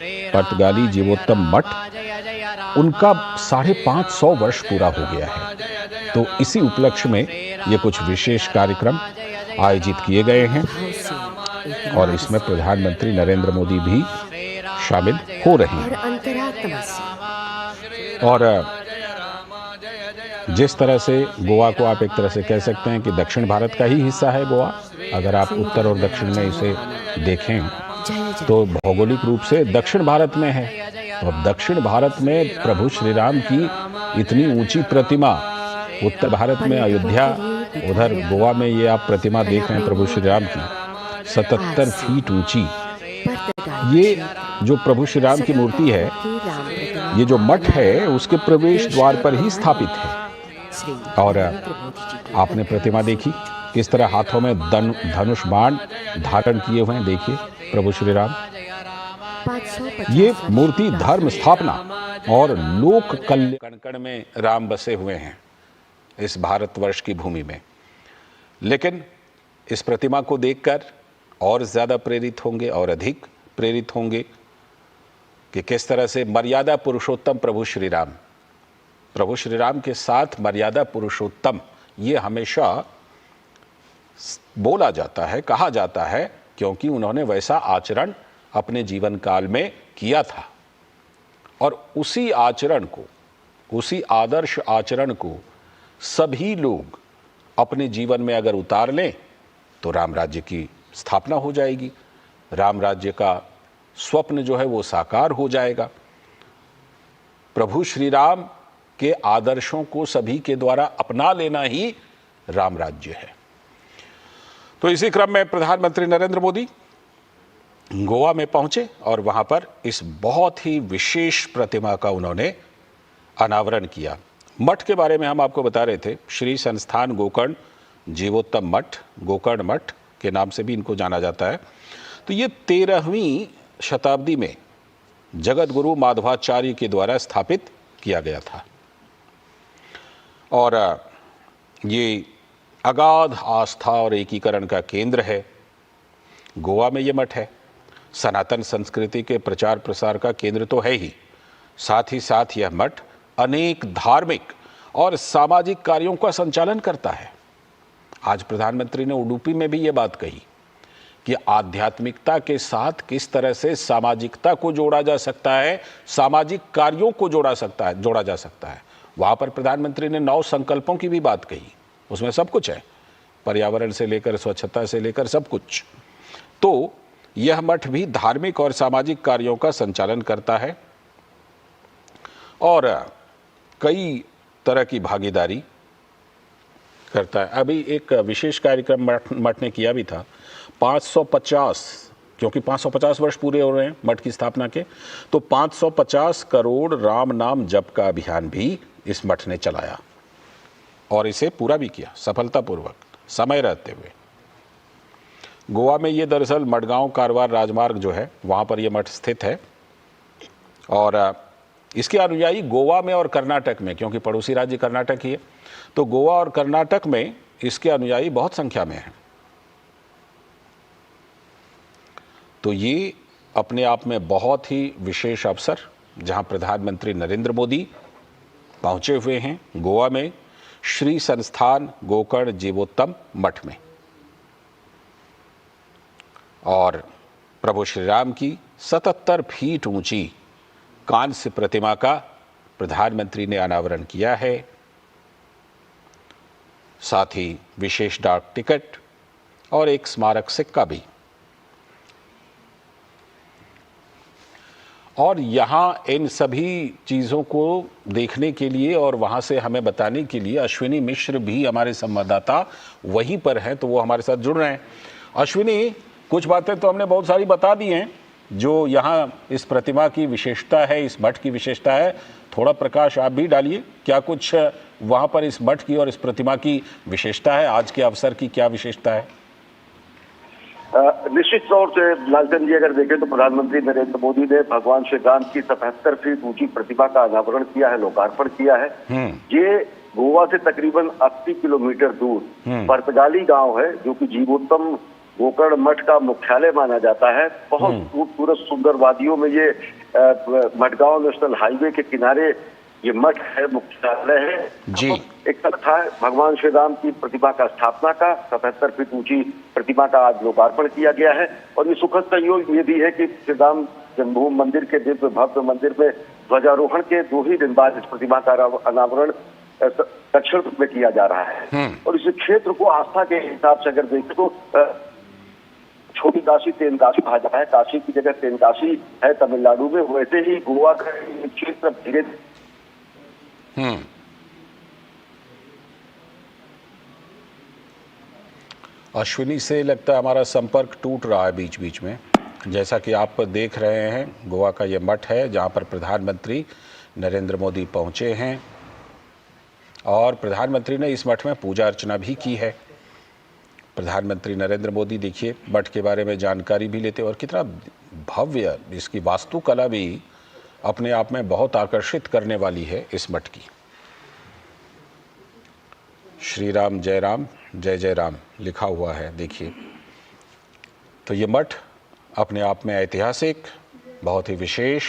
पुर्तगाली जीवोत्तम मठ, उनका 550 वर्ष पूरा हो गया है। तो इसी उपलक्ष्य में ये कुछ विशेष कार्यक्रम आयोजित किए गए हैं और इसमें प्रधानमंत्री नरेंद्र मोदी भी शामिल हो रहे हैं। और जिस तरह से गोवा को आप एक तरह से कह सकते हैं कि दक्षिण भारत का ही हिस्सा है गोवा, अगर आप उत्तर और दक्षिण में इसे देखें तो भौगोलिक रूप से दक्षिण भारत में है। तो अब दक्षिण भारत में प्रभु श्री राम की इतनी ऊंची प्रतिमा, उत्तर भारत में अयोध्या, उधर गोवा में ये आप प्रतिमा देख रहे हैं प्रभु श्री राम की 77 फीट ऊंची। ये जो प्रभु श्री राम की मूर्ति है, ये जो मठ है उसके प्रवेश द्वार पर ही स्थापित है। और आपने प्रतिमा देखी किस तरह हाथों में धनुष बाण धारण किए हुए हैं, देखिए प्रभु श्री राम। ये मूर्ति धर्म स्थापना और लोक कल्याण, कण कण में राम बसे हुए हैं इस भारतवर्ष की भूमि में। लेकिन इस प्रतिमा को देखकर और ज्यादा प्रेरित होंगे और अधिक प्रेरित होंगे कि किस तरह से मर्यादा पुरुषोत्तम प्रभु श्री राम के साथ मर्यादा पुरुषोत्तम ये हमेशा बोला जाता है, कहा जाता है, क्योंकि उन्होंने वैसा आचरण अपने जीवन काल में किया था। और उसी आचरण को, उसी आदर्श आचरण को सभी लोग अपने जीवन में अगर उतार लें तो राम राज्य की स्थापना हो जाएगी, राम राज्य का स्वप्न जो है वो साकार हो जाएगा। प्रभु श्री राम के आदर्शों को सभी के द्वारा अपना लेना ही राम राज्य है। तो इसी क्रम में प्रधानमंत्री नरेंद्र मोदी गोवा में पहुंचे और वहां पर इस बहुत ही विशेष प्रतिमा का उन्होंने अनावरण किया। मठ के बारे में हम आपको बता रहे थे, श्री संस्थान गोकर्ण जीवोत्तम मठ, गोकर्ण मठ के नाम से भी इनको जाना जाता है। तो ये 13वीं शताब्दी में जगत गुरु माधवाचार्य के द्वारा स्थापित किया गया था और ये अगाध आस्था और एकीकरण का केंद्र है। गोवा में ये मठ है, सनातन संस्कृति के प्रचार प्रसार का केंद्र तो है ही, साथ ही साथ यह मठ अनेक धार्मिक और सामाजिक कार्यों का संचालन करता है। आज प्रधानमंत्री ने उडुपी में भी ये बात कही कि आध्यात्मिकता के साथ किस तरह से सामाजिकता को जोड़ा जा सकता है, सामाजिक कार्यों को जोड़ा जा सकता है। वहां पर प्रधानमंत्री ने 9 संकल्पों की भी बात कही, उसमें सब कुछ है, पर्यावरण से लेकर स्वच्छता से लेकर सब कुछ। तो यह मठ भी धार्मिक और सामाजिक कार्यों का संचालन करता है और कई तरह की भागीदारी करता है। अभी एक विशेष कार्यक्रम मठ ने किया भी था, 550, क्योंकि 550 वर्ष पूरे हो रहे हैं मठ की स्थापना के, तो 550 करोड़ राम नाम जप का अभियान भी इस मठ ने चलाया और इसे पूरा भी किया सफलतापूर्वक, समय रहते हुए। गोवा में ये दरअसल मडगांव कारवार राजमार्ग जो है वहाँ पर ये मठ स्थित है और इसके अनुयायी गोवा में और कर्नाटक में, क्योंकि पड़ोसी राज्य कर्नाटक ही है, तो गोवा और कर्नाटक में इसके अनुयायी बहुत संख्या में हैं। तो ये अपने आप में बहुत ही विशेष अवसर, जहां प्रधानमंत्री नरेंद्र मोदी पहुंचे हुए हैं गोवा में श्री संस्थान गोकर्ण जीवोत्तम मठ में, और प्रभु श्री राम की 77 फीट ऊंची कांस्य प्रतिमा का प्रधानमंत्री ने अनावरण किया है। साथ ही विशेष डाक टिकट और एक स्मारक सिक्का भी। और यहाँ इन सभी चीज़ों को देखने के लिए और वहाँ से हमें बताने के लिए अश्विनी मिश्र भी हमारे संवाददाता वहीं पर हैं, तो वो हमारे साथ जुड़ रहे हैं। अश्विनी, कुछ बातें तो हमने बहुत सारी बता दी हैं जो यहाँ इस प्रतिमा की विशेषता है, इस मठ की विशेषता है, थोड़ा प्रकाश आप भी डालिए। क्या कुछ वहाँ पर इस मठ की और इस प्रतिमा की विशेषता है, आज के अवसर की क्या विशेषता है? निश्चित तौर से लालचंद जी, अगर देखें तो प्रधानमंत्री नरेंद्र मोदी ने भगवान श्री राम की 77 फीट ऊंची प्रतिमा का अनावरण किया है, लोकार्पण किया है। ये गोवा से तकरीबन 80 किलोमीटर दूर पुर्तगाली गांव है, जो कि जीवोत्तम गोकर्ण मठ का मुख्यालय माना जाता है। बहुत खूबसूरत सुंदर वादियों में ये मडगांव नेशनल हाईवे के किनारे ये मठ है, मुख्यालय है जी। एक कथा है भगवान श्री राम की प्रतिमा का स्थापना का 77 फीट ऊंची प्रतिमा का आज लोकार्पण किया गया है। और ये सुखद संयोग ये भी है कि श्री राम जन्मभूमि मंदिर के दिव्य भव्य मंदिर में ध्वजारोहण के 2 ही दिन बाद इस प्रतिमा का अनावरण दक्षिण में किया जा रहा है। और इस क्षेत्र को आस्था के हिसाब से अगर देखें तो छोटी काशी तेनकाशी कहा जाता है। काशी की जगह तेनकाशी है तमिलनाडु में, वैसे ही गोवा का क्षेत्र धीरे अश्विनी से लगता है हमारा संपर्क टूट रहा है बीच बीच में। जैसा कि आप देख रहे हैं, गोवा का ये मठ है जहां पर प्रधानमंत्री नरेंद्र मोदी पहुंचे हैं और प्रधानमंत्री ने इस मठ में पूजा अर्चना भी की है। प्रधानमंत्री नरेंद्र मोदी देखिए मठ के बारे में जानकारी भी लेते और कितना भव्य, इसकी वास्तुकला भी अपने आप में बहुत आकर्षित करने वाली है इस मठ की। श्री राम जय जय राम लिखा हुआ है देखिए। तो ये मठ अपने आप में ऐतिहासिक, बहुत ही विशेष,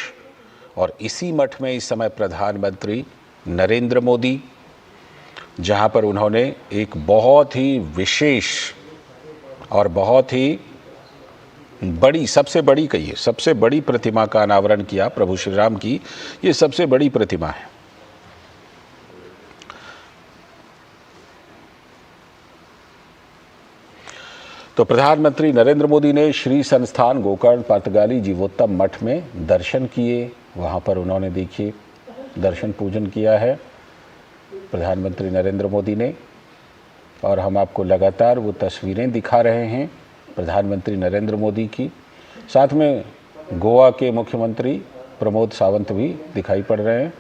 और इसी मठ में इस समय प्रधानमंत्री नरेंद्र मोदी, जहां पर उन्होंने एक बहुत ही विशेष और बहुत ही बड़ी, सबसे बड़ी कहिए, सबसे बड़ी प्रतिमा का अनावरण किया प्रभु श्री राम की। ये सबसे बड़ी प्रतिमा है। तो प्रधानमंत्री नरेंद्र मोदी ने श्री संस्थान गोकर्ण पातगाली जीवोत्तम मठ में दर्शन किए। वहाँ पर उन्होंने देखिए दर्शन पूजन किया है प्रधानमंत्री नरेंद्र मोदी ने, और हम आपको लगातार वो तस्वीरें दिखा रहे हैं प्रधानमंत्री नरेंद्र मोदी की। साथ में गोवा के मुख्यमंत्री प्रमोद सावंत भी दिखाई पड़ रहे हैं।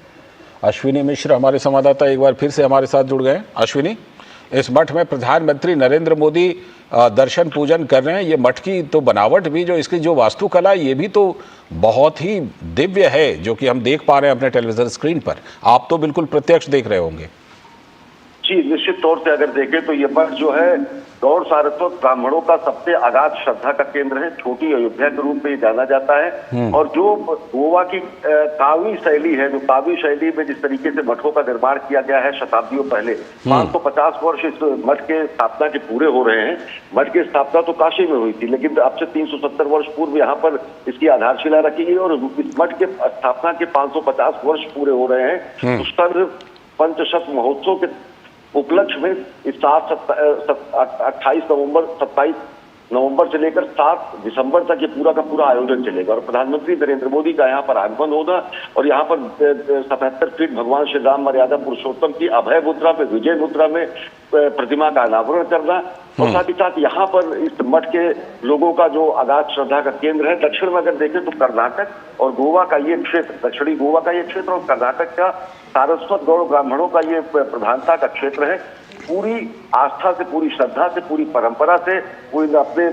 अश्विनी मिश्र हमारे संवाददाता एक बार फिर से हमारे साथ जुड़ गए। अश्विनी, इस मठ में प्रधानमंत्री नरेंद्र मोदी दर्शन पूजन कर रहे हैं। ये मठ की तो बनावट भी, जो इसकी जो वास्तुकला, ये भी तो बहुत ही दिव्य है, जो कि हम देख पा रहे हैं अपने टेलीविजन स्क्रीन पर। आप तो बिल्कुल प्रत्यक्ष देख रहे होंगे। जी, निश्चित तौर से अगर देखें तो ये मठ जो है गौड़ सारस्वत ब्राह्मणों का सबसे अगाध श्रद्धा का केंद्र है। छोटी अयोध्या के रूप में जाना जाता है। और जो गोवा की कावी शैली है, जो कावी शैली में जिस तरीके से मठों का निर्माण किया गया है शताब्दियों पहले, 550 वर्ष इस मठ के स्थापना के पूरे हो रहे हैं। मठ की स्थापना तो काशी में हुई थी, लेकिन अब से 370 वर्ष पूर्व यहाँ पर इसकी आधारशिला रखी गई और इस मठ के स्थापना के 550 वर्ष पूरे हो रहे हैं। उस पर पंचशत महोत्सव के उपलक्ष्य में इस 28 नवंबर 27 नवंबर से लेकर 7 दिसंबर तक ये पूरा का पूरा आयोजन चलेगा। और प्रधानमंत्री नरेंद्र मोदी का यहाँ पर आगमन होगा और यहाँ पर 77 फीट भगवान श्री राम मर्यादा पुरुषोत्तम की अभय मुद्रा में, विजय मुद्रा में प्रतिमा का अनावरण करना, और साथ ही साथ यहाँ पर इस मठ के लोगों का जो अगाध श्रद्धा का केंद्र है। दक्षिण में अगर देखें तो कर्नाटक और गोवा का ये क्षेत्र, दक्षिणी गोवा का ये क्षेत्र और कर्नाटक का सारस्वत गौड़ ब्राह्मणों का ये प्रधानता का क्षेत्र है। पूरी आस्था से, पूरी श्रद्धा से, पूरी परंपरा से वो अपने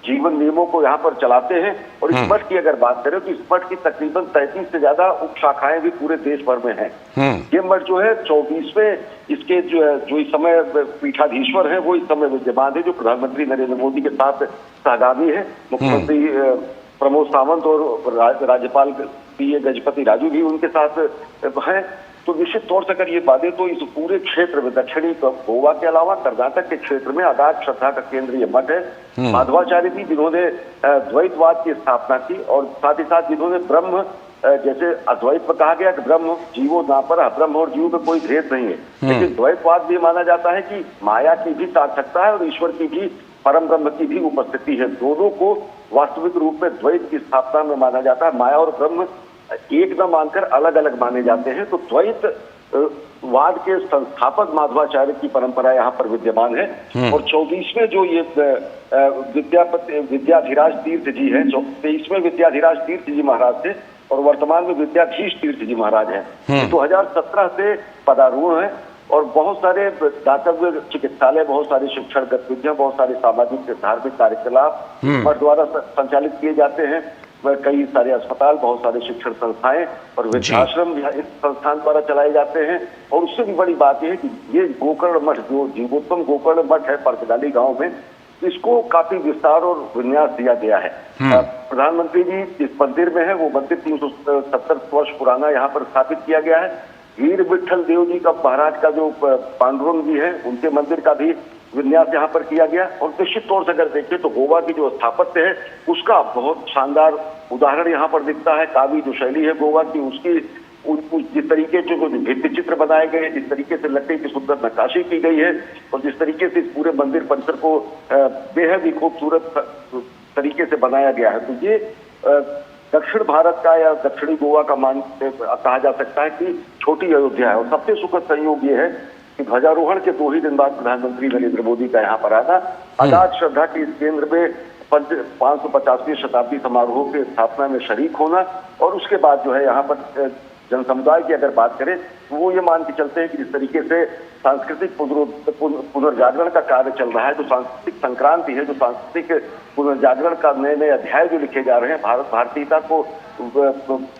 जीवन नियमों को यहाँ पर चलाते हैं। और इस मठ की अगर बात करें तो इस मठ की तकरीबन 33 से ज्यादा उप शाखाएं भी पूरे देश भर में हैं। ये मठ जो है 24वें, इसके जो इस समय पीठाधीश्वर हैं वो इस समय विद्यमान है, जो प्रधानमंत्री नरेंद्र मोदी के साथ सहगामी है। मुख्यमंत्री प्रमोद सावंत और राज्यपाल पीए गजपति राजू भी उनके साथ हैं। तो निश्चित तौर से अगर ये बातें, तो इस पूरे क्षेत्र में दक्षिणी गोवा के अलावा कर्नाटक के क्षेत्र में अगाध श्रद्धा का केंद्र ये मठ है। माधवाचार्य जी जिन्होंने द्वैतवाद की स्थापना की, और साथ ही साथ जिन्होंने ब्रह्म, जैसे अद्वैत में कहा गया कि ब्रह्म जीवो ना पर, ब्रह्म और जीव में कोई भेद नहीं है, लेकिन द्वैतवाद भी माना जाता है कि माया की भी सार्थकता है और ईश्वर की भी, परम ब्रह्म की भी उपस्थिति है। दोनों को वास्तविक रूप में द्वैत की स्थापना में माना जाता है। माया और ब्रह्म एक न मानकर अलग अलग माने जाते हैं। तो द्वैत वाद के संस्थापक माधवाचार्य की परंपरा यहाँ पर विद्यमान है। और 24वें जो ये विद्याधिराज तीर्थ जी हैं, 23वें विद्याधिराज तीर्थ जी महाराज थे और वर्तमान में विद्याधीश तीर्थ जी महाराज हैं। 2017 से पदारूढ़ हैं और बहुत सारे दातव्य चिकित्सालय, बहुत सारी शिक्षण गतिविधियां, बहुत सारे सामाजिक धार्मिक कार्यकलाप मठ द्वारा संचालित किए जाते हैं। कई सारे अस्पताल, बहुत सारे शिक्षण संस्थाएं और वृद्धाश्रम इस संस्थान द्वारा चलाए जाते हैं। और उससे भी बड़ी बात यह है कि ये गोकर्ण मठ, जो जीवोत्तम गोकर्ण मठ है पर्तगाली गांव में, इसको काफी विस्तार और विन्यास दिया गया है। प्रधानमंत्री जी इस मंदिर में है, वो मंदिर 370 वर्ष पुराना यहाँ पर स्थापित किया गया है। वीर विठल देव जी का महाराज का जो पांडुरंग जी है, उनके मंदिर का भी विन्यास यहाँ पर किया गया। और निश्चित तौर से अगर देखें तो गोवा की जो स्थापत्य है उसका बहुत शानदार उदाहरण यहाँ पर दिखता है। कावी जो शैली है गोवा की, उसकी जिस तरीके से जो भित्ति चित्र बनाए गए, जिस तरीके से लकड़ी की सुंदर नक्काशी की गई है और जिस तरीके से इस पूरे मंदिर परिसर को बेहद ही खूबसूरत तरीके से बनाया गया है, तो ये दक्षिण भारत का या दक्षिणी गोवा का कहा जा सकता है कि छोटी अयोध्या है। और सबसे सुखद संयोग ये है कि ध्वजारोहण के 2 ही दिन बाद प्रधानमंत्री नरेंद्र मोदी का यहाँ पर आना, अगाध श्रद्धा के इस केंद्र में 550वीं शताब्दी समारोह के स्थापना में शरीक होना और उसके बाद जो है यहाँ पर जन समुदाय की अगर बात करें तो वो ये मान के चलते हैं कि जिस तरीके से सांस्कृतिक पुनर्जागरण का कार्य चल रहा है, जो सांस्कृतिक संक्रांति है, जो सांस्कृतिक पुनर्जागरण का नए अध्याय जो लिखे जा रहे हैं, भारत भारतीयता को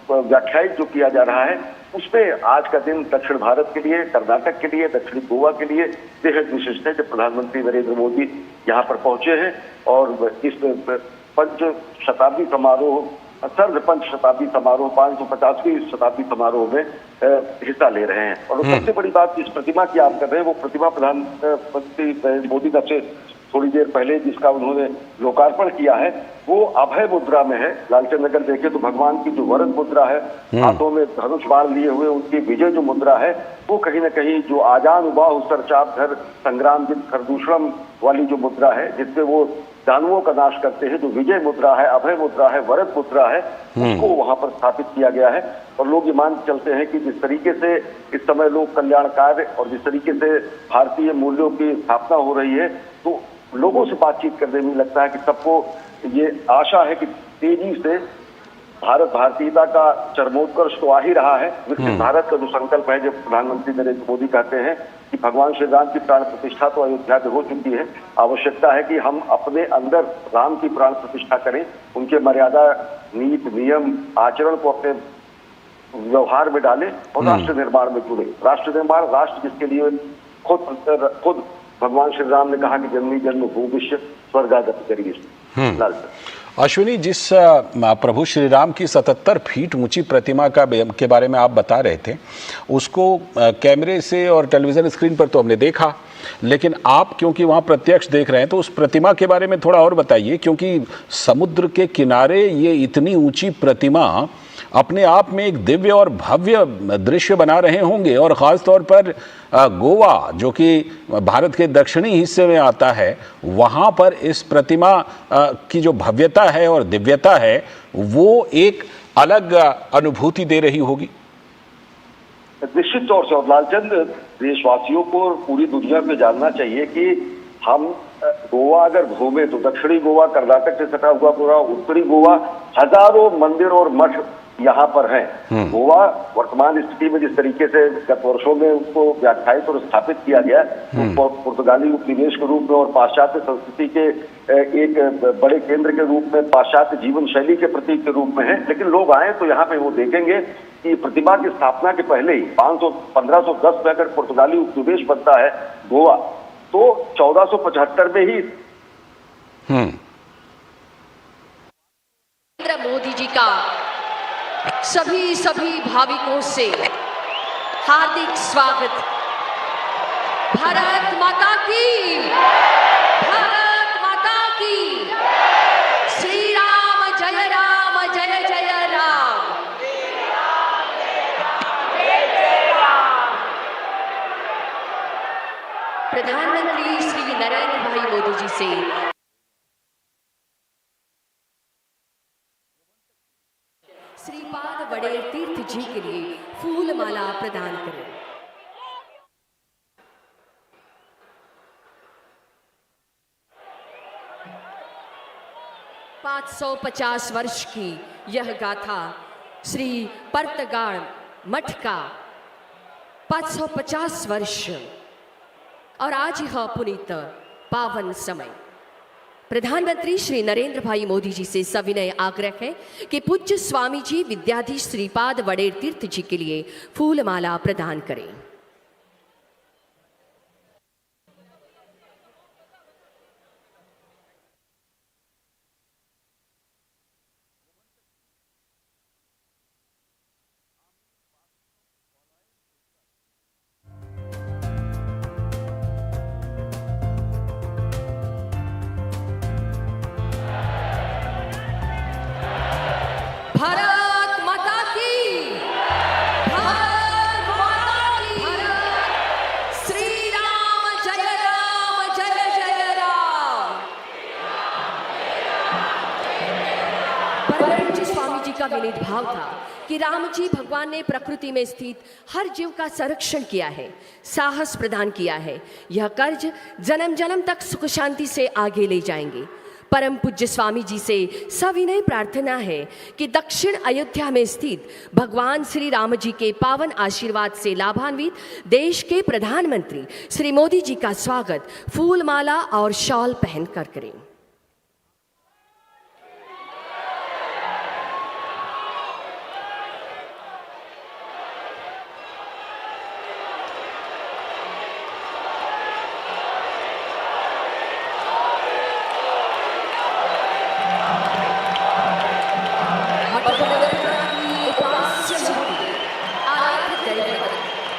व्याख्यायित जो किया जा रहा है, उसमें आज का दिन दक्षिण भारत के लिए, कर्नाटक के लिए, दक्षिणी गोवा के लिए बेहद विशिष्ट है। जब प्रधानमंत्री नरेंद्र मोदी यहाँ पर पहुंचे हैं और इस पंच शताब्दी समारोह, सर्ध पंच शताब्दी समारोह, 550वीं शताब्दी समारोह में हिस्सा ले रहे हैं। और सबसे बड़ी बात इस प्रतिमा की आप कर रहे हैं, वो प्रतिमा प्रधानमंत्री मोदी का से थोड़ी देर पहले जिसका उन्होंने लोकार्पण किया है, वो अभय मुद्रा में है। लालचंद अगर देखें तो भगवान की जो वरद मुद्रा है, हाथों में धनुष बाण लिए हुए उनकी विजय जो मुद्रा है, वो कहीं न कहीं जो आजान उबाहु सरचाप संग्राम जित खरदूषणम वाली जो मुद्रा है, जिससे वो दानवों का नाश करते हैं, जो विजय मुद्रा है, अभय मुद्रा है, वरद मुद्रा है, उसको वहां पर स्थापित किया गया है। और लोग ये मान चलते हैं कि जिस तरीके से इस समय लोक कल्याण कार्य और जिस तरीके से भारतीय मूल्यों की स्थापना हो रही है, तो लोगों से बातचीत करने में लगता है कि सबको ये आशा है कि तेजी से भारत भारतीयता का चरमोत्कर्ष तो आ ही रहा है। विकसित भारत का जो संकल्प है, जब प्रधानमंत्री नरेंद्र मोदी कहते हैं कि भगवान श्री राम की प्राण प्रतिष्ठा तो अयोध्या में हो चुकी है, आवश्यकता है कि हम अपने अंदर राम की प्राण प्रतिष्ठा करें, उनके मर्यादा, नीति, नियम, आचरण को अपने व्यवहार में डालें और राष्ट्र निर्माण में जुड़े। राष्ट्र निर्माण, राष्ट्र जिसके लिए खुद भगवान श्री राम ने कहा कि जन्मी जन्म भूविष्य स्वर्गागत करिए। अश्विनी, जिस प्रभु श्री राम की 77 फीट ऊंची प्रतिमा के बारे में आप बता रहे थे, उसको कैमरे से और टेलीविजन स्क्रीन पर तो हमने देखा, लेकिन आप क्योंकि वहां प्रत्यक्ष देख रहे हैं तो उस प्रतिमा के बारे में थोड़ा और बताइए, क्योंकि समुद्र के किनारे ये इतनी ऊंची प्रतिमा अपने आप में एक दिव्य और भव्य दृश्य बना रहे होंगे। और ख़ास तौर पर गोवा, जो कि भारत के दक्षिणी हिस्से में आता है, वहाँ पर इस प्रतिमा की जो भव्यता है और दिव्यता है, वो एक अलग अनुभूति दे रही होगी। निश्चित तौर से। और लालचंद, देशवासियों को पूरी दुनिया में जानना चाहिए कि हम गोवा अगर घूमे तो दक्षिणी गोवा, कर्नाटक से सटा हुआ पूरा उत्तरी गोवा, हजारों मंदिर और मठ यहाँ पर हैं। गोवा वर्तमान स्थिति में जिस तरीके से गत वर्षों में उसको व्याख्यायित और स्थापित किया गया, उसको पुर्तगाली उपनिवेश के रूप में और पाश्चात्य संस्कृति के एक बड़े केंद्र के रूप में, पाश्चात्य जीवन शैली के प्रतीक के रूप में है। लेकिन लोग आए तो यहाँ पे वो देखेंगे कि प्रतिमा की स्थापना के पहले ही 1510 में अगर पुर्तगाली उपनिवेश बनता है गोवा, तो 1475 में ही नरेंद्र मोदी जी का सभी भाविकों से हार्दिक स्वागत। भारत माता की, भारत माता की, श्री राम जय जय राम। प्रधानमंत्री श्री नरेंद्र भाई मोदी जी से श्रीपाद वडेर तीर्थ जी के लिए फूल माला प्रदान करें। पाँच 550 वर्ष की यह गाथा श्री पर्तगाल मठ का 550 वर्ष और आज यह पुनीत पावन समय। प्रधानमंत्री श्री नरेंद्र भाई मोदी जी से सविनय आग्रह है कि पूज्य स्वामी जी विद्याधीश श्रीपाद वडेर तीर्थ जी के लिए फूलमाला प्रदान करें। भारत माता की, भारत माता की, श्री राम जय जय राम। परम पूज्य स्वामी जी का विनीत भाव था कि राम जी भगवान ने प्रकृति में स्थित हर जीव का संरक्षण किया है, साहस प्रदान किया है। यह कर्ज जन्म जन्म तक सुख शांति से आगे ले जाएंगे। परम पूज्य स्वामी जी से सविनय प्रार्थना है कि दक्षिण अयोध्या में स्थित भगवान श्री राम जी के पावन आशीर्वाद से लाभान्वित देश के प्रधानमंत्री श्री मोदी जी का स्वागत फूलमाला और शॉल पहनकर करें।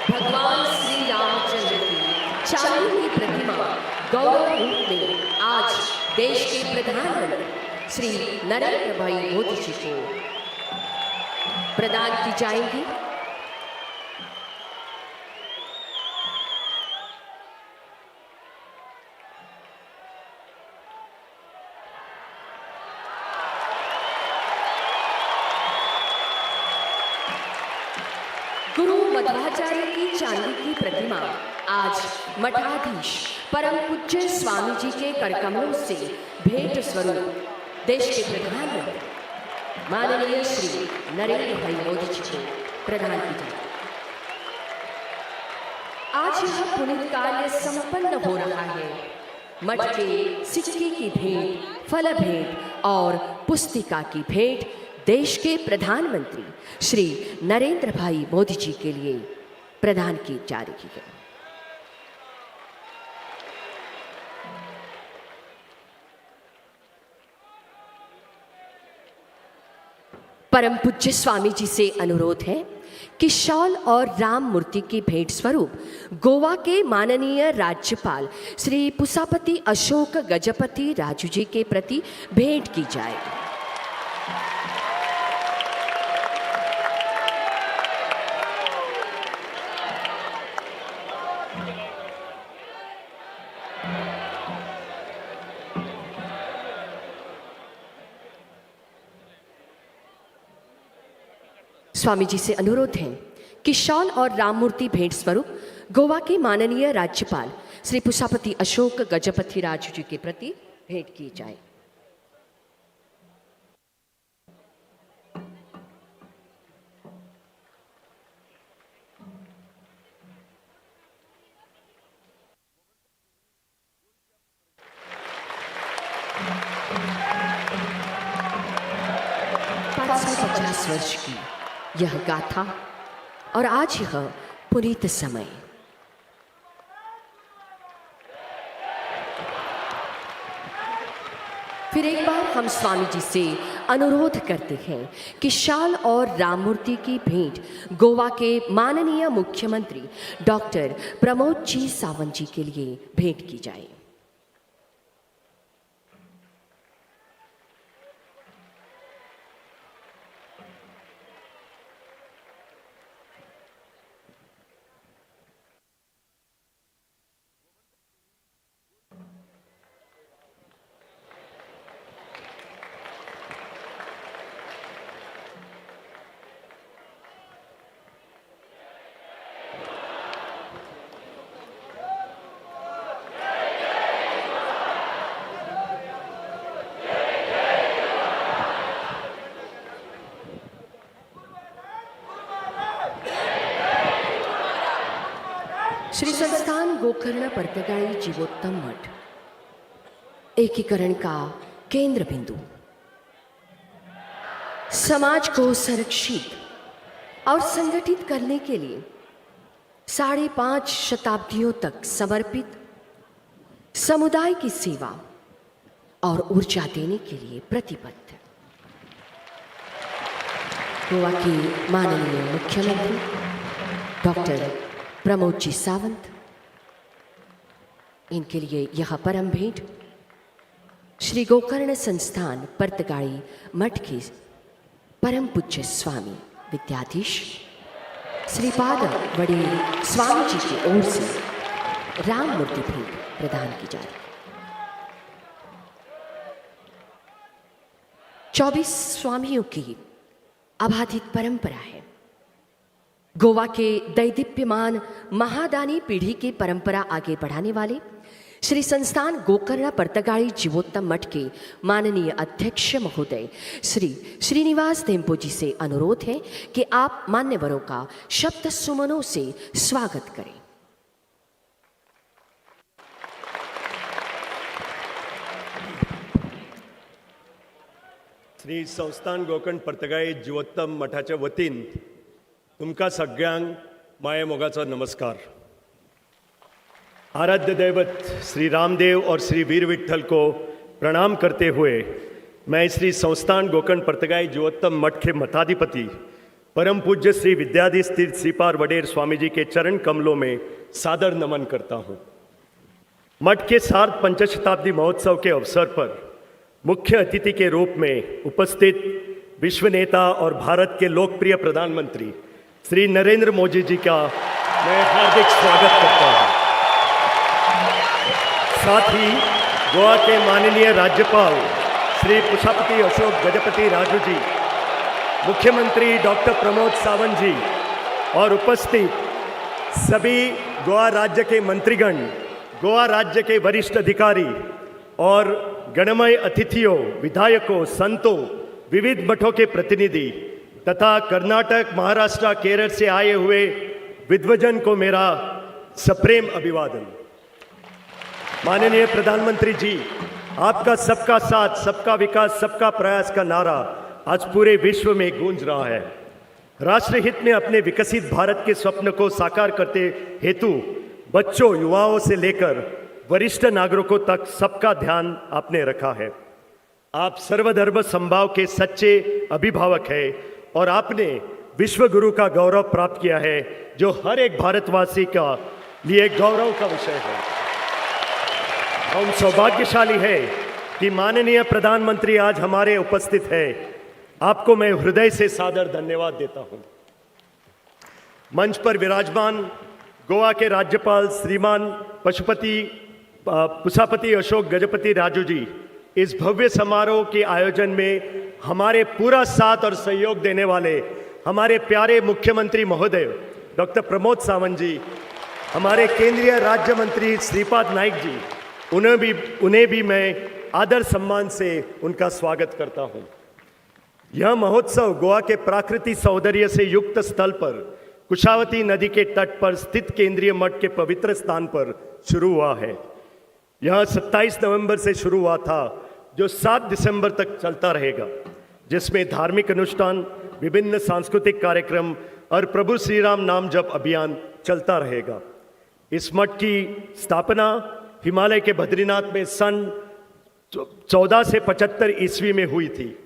भगवान श्री रामचंद्र की चांदी की प्रतिमा गौरव रूप में आज देश के प्रधानमंत्री श्री नरेंद्र भाई मोदी जी को प्रदान की जाएगी। गुरु मध्वाचार्य की चांदी की प्रतिमा आज मठाधीश परम पूज्य स्वामी जी के करकमलों से भेंट स्वरूप देश के प्रधानमंत्री माननीय श्री नरेंद्र भाई मोदी जी को प्रदान की जाए। आज यह पुनीत कार्य संपन्न हो रहा है। मठ के सिक्के की भेंट, फल भेंट और पुस्तिका की भेंट देश के प्रधानमंत्री श्री नरेंद्र भाई मोदी जी के लिए प्रदान की जा रही है। परम पूज्य स्वामी जी से अनुरोध है कि शॉल और राम मूर्ति की भेंट स्वरूप गोवा के माननीय राज्यपाल श्री पुसापति अशोक गजपति राजू जी के प्रति भेंट की जाए। स्वामी जी से अनुरोध है कि शॉल और राम मूर्ति भेंट स्वरूप गोवा के माननीय राज्यपाल श्री पुसापति अशोक गजपति राजू जी के प्रति भेंट की जाए। वर्ष की यह गाथा और आज यह पुनीत समय। फिर एक बार हम स्वामी जी से अनुरोध करते हैं कि शॉल और राम मूर्ति की भेंट गोवा के माननीय मुख्यमंत्री डॉक्टर प्रमोद जी सावंत जी के लिए भेंट की जाए। श्री संस्थान गोकर्ण परतगाई जीवोत्तम मठ एकीकरण का केंद्र बिंदु, समाज को संरक्षित और संगठित करने के लिए 5.5 शताब्दियों तक समर्पित समुदाय की सेवा और ऊर्जा देने के लिए प्रतिबद्ध गोवा के माननीय मुख्यमंत्री डॉक्टर प्रमोद जी सावंत, इनके लिए यह परम भेंट श्री गोकर्ण संस्थान परतगाड़ी मठ के परम पूज्य स्वामी विद्याधीश श्रीपाद वडेल स्वामी जी की ओर से राम मूर्ति भेंट प्रदान की जा रही है। 24 स्वामियों की अबाधित परंपरा है। गोवा के दैदीप्यमान महादानी पीढ़ी की परंपरा आगे बढ़ाने वाले श्री संस्थान गोकर्ण परतगाड़ी जीवोत्तम मठ के माननीय अध्यक्ष महोदय श्री श्रीनिवास धेम्पो जी से अनुरोध है कि आप मान्यवरों का शब्द सुमनों से स्वागत करें। श्री संस्थान गोकर्ण परतगाळी जीवोत्तम मठाच्या वतीन तुमका सगळ्यांक माये मोगाचो नमस्कार। आराध्य दैवत श्री रामदेव और श्री वीर विठ्ठल को प्रणाम करते हुए मैं श्री संस्थान गोकर्ण परतगाळी जीवोत्तम मठ के मठाधिपति परम पूज्य श्री विद्याधीश तीर्थ श्रीपाद वडेर स्वामी जी के चरण कमलों में सादर नमन करता हूँ। मठ के सार्ध पंचशताब्दी महोत्सव के अवसर पर मुख्य अतिथि के रूप में उपस्थित विश्व नेता और भारत के लोकप्रिय प्रधानमंत्री श्री नरेंद्र मोदी जी का मैं हार्दिक स्वागत करता हूँ। साथ ही गोवा के माननीय राज्यपाल श्री पुष्पति अशोक गजपति राजू जी, मुख्यमंत्री डॉक्टर प्रमोद सावंत जी और उपस्थित सभी गोवा राज्य के मंत्रीगण, गोवा राज्य के वरिष्ठ अधिकारी और गणमान्य अतिथियों, विधायकों, संतों, विविध मठों के प्रतिनिधि तथा कर्नाटक, महाराष्ट्र, केरल से आए हुए विद्वजन को मेरा सप्रेम अभिवादन। माननीय प्रधानमंत्री जी, आपका सबका साथ, सबका विकास, सबका प्रयास का नारा आज पूरे विश्व में गूंज रहा है। राष्ट्रहित में अपने विकसित भारत के स्वप्न को साकार करते हेतु बच्चों, युवाओं से लेकर वरिष्ठ नागरिकों तक सबका ध्यान आपने रखा है। आप सर्वधर्म समभाव के सच्चे अभिभावक हैं और आपने विश्व गुरु का गौरव प्राप्त किया है, जो हर एक भारतवासी का लिए गौरव का विषय है। हम सौभाग्यशाली है कि माननीय प्रधानमंत्री आज हमारे उपस्थित है। आपको मैं हृदय से सादर धन्यवाद देता हूं। मंच पर विराजमान गोवा के राज्यपाल श्रीमान पुष्पति अशोक गजपति राजू जी इस भव्य समारोह के आयोजन में हमारे पूरा साथ और सहयोग देने वाले हमारे प्यारे मुख्यमंत्री महोदय डॉक्टर प्रमोद सावंत जी, हमारे केंद्रीय राज्य मंत्री श्रीपाद नाइक जी, उन्हें भी मैं आदर सम्मान से उनका स्वागत करता हूं। यह महोत्सव गोवा के प्राकृतिक सौंदर्य से युक्त स्थल पर कुशावती नदी के तट पर स्थित केंद्रीय मठ के पवित्र स्थान पर शुरू हुआ है। यह 27 नवंबर से शुरू हुआ था, जो 7 दिसंबर तक चलता रहेगा, जिसमें धार्मिक अनुष्ठान, विभिन्न सांस्कृतिक कार्यक्रम और प्रभु श्री राम नाम जप अभियान चलता रहेगा। इस मठ की स्थापना हिमालय के बद्रीनाथ में सन 1475 ईस्वी में हुई थी।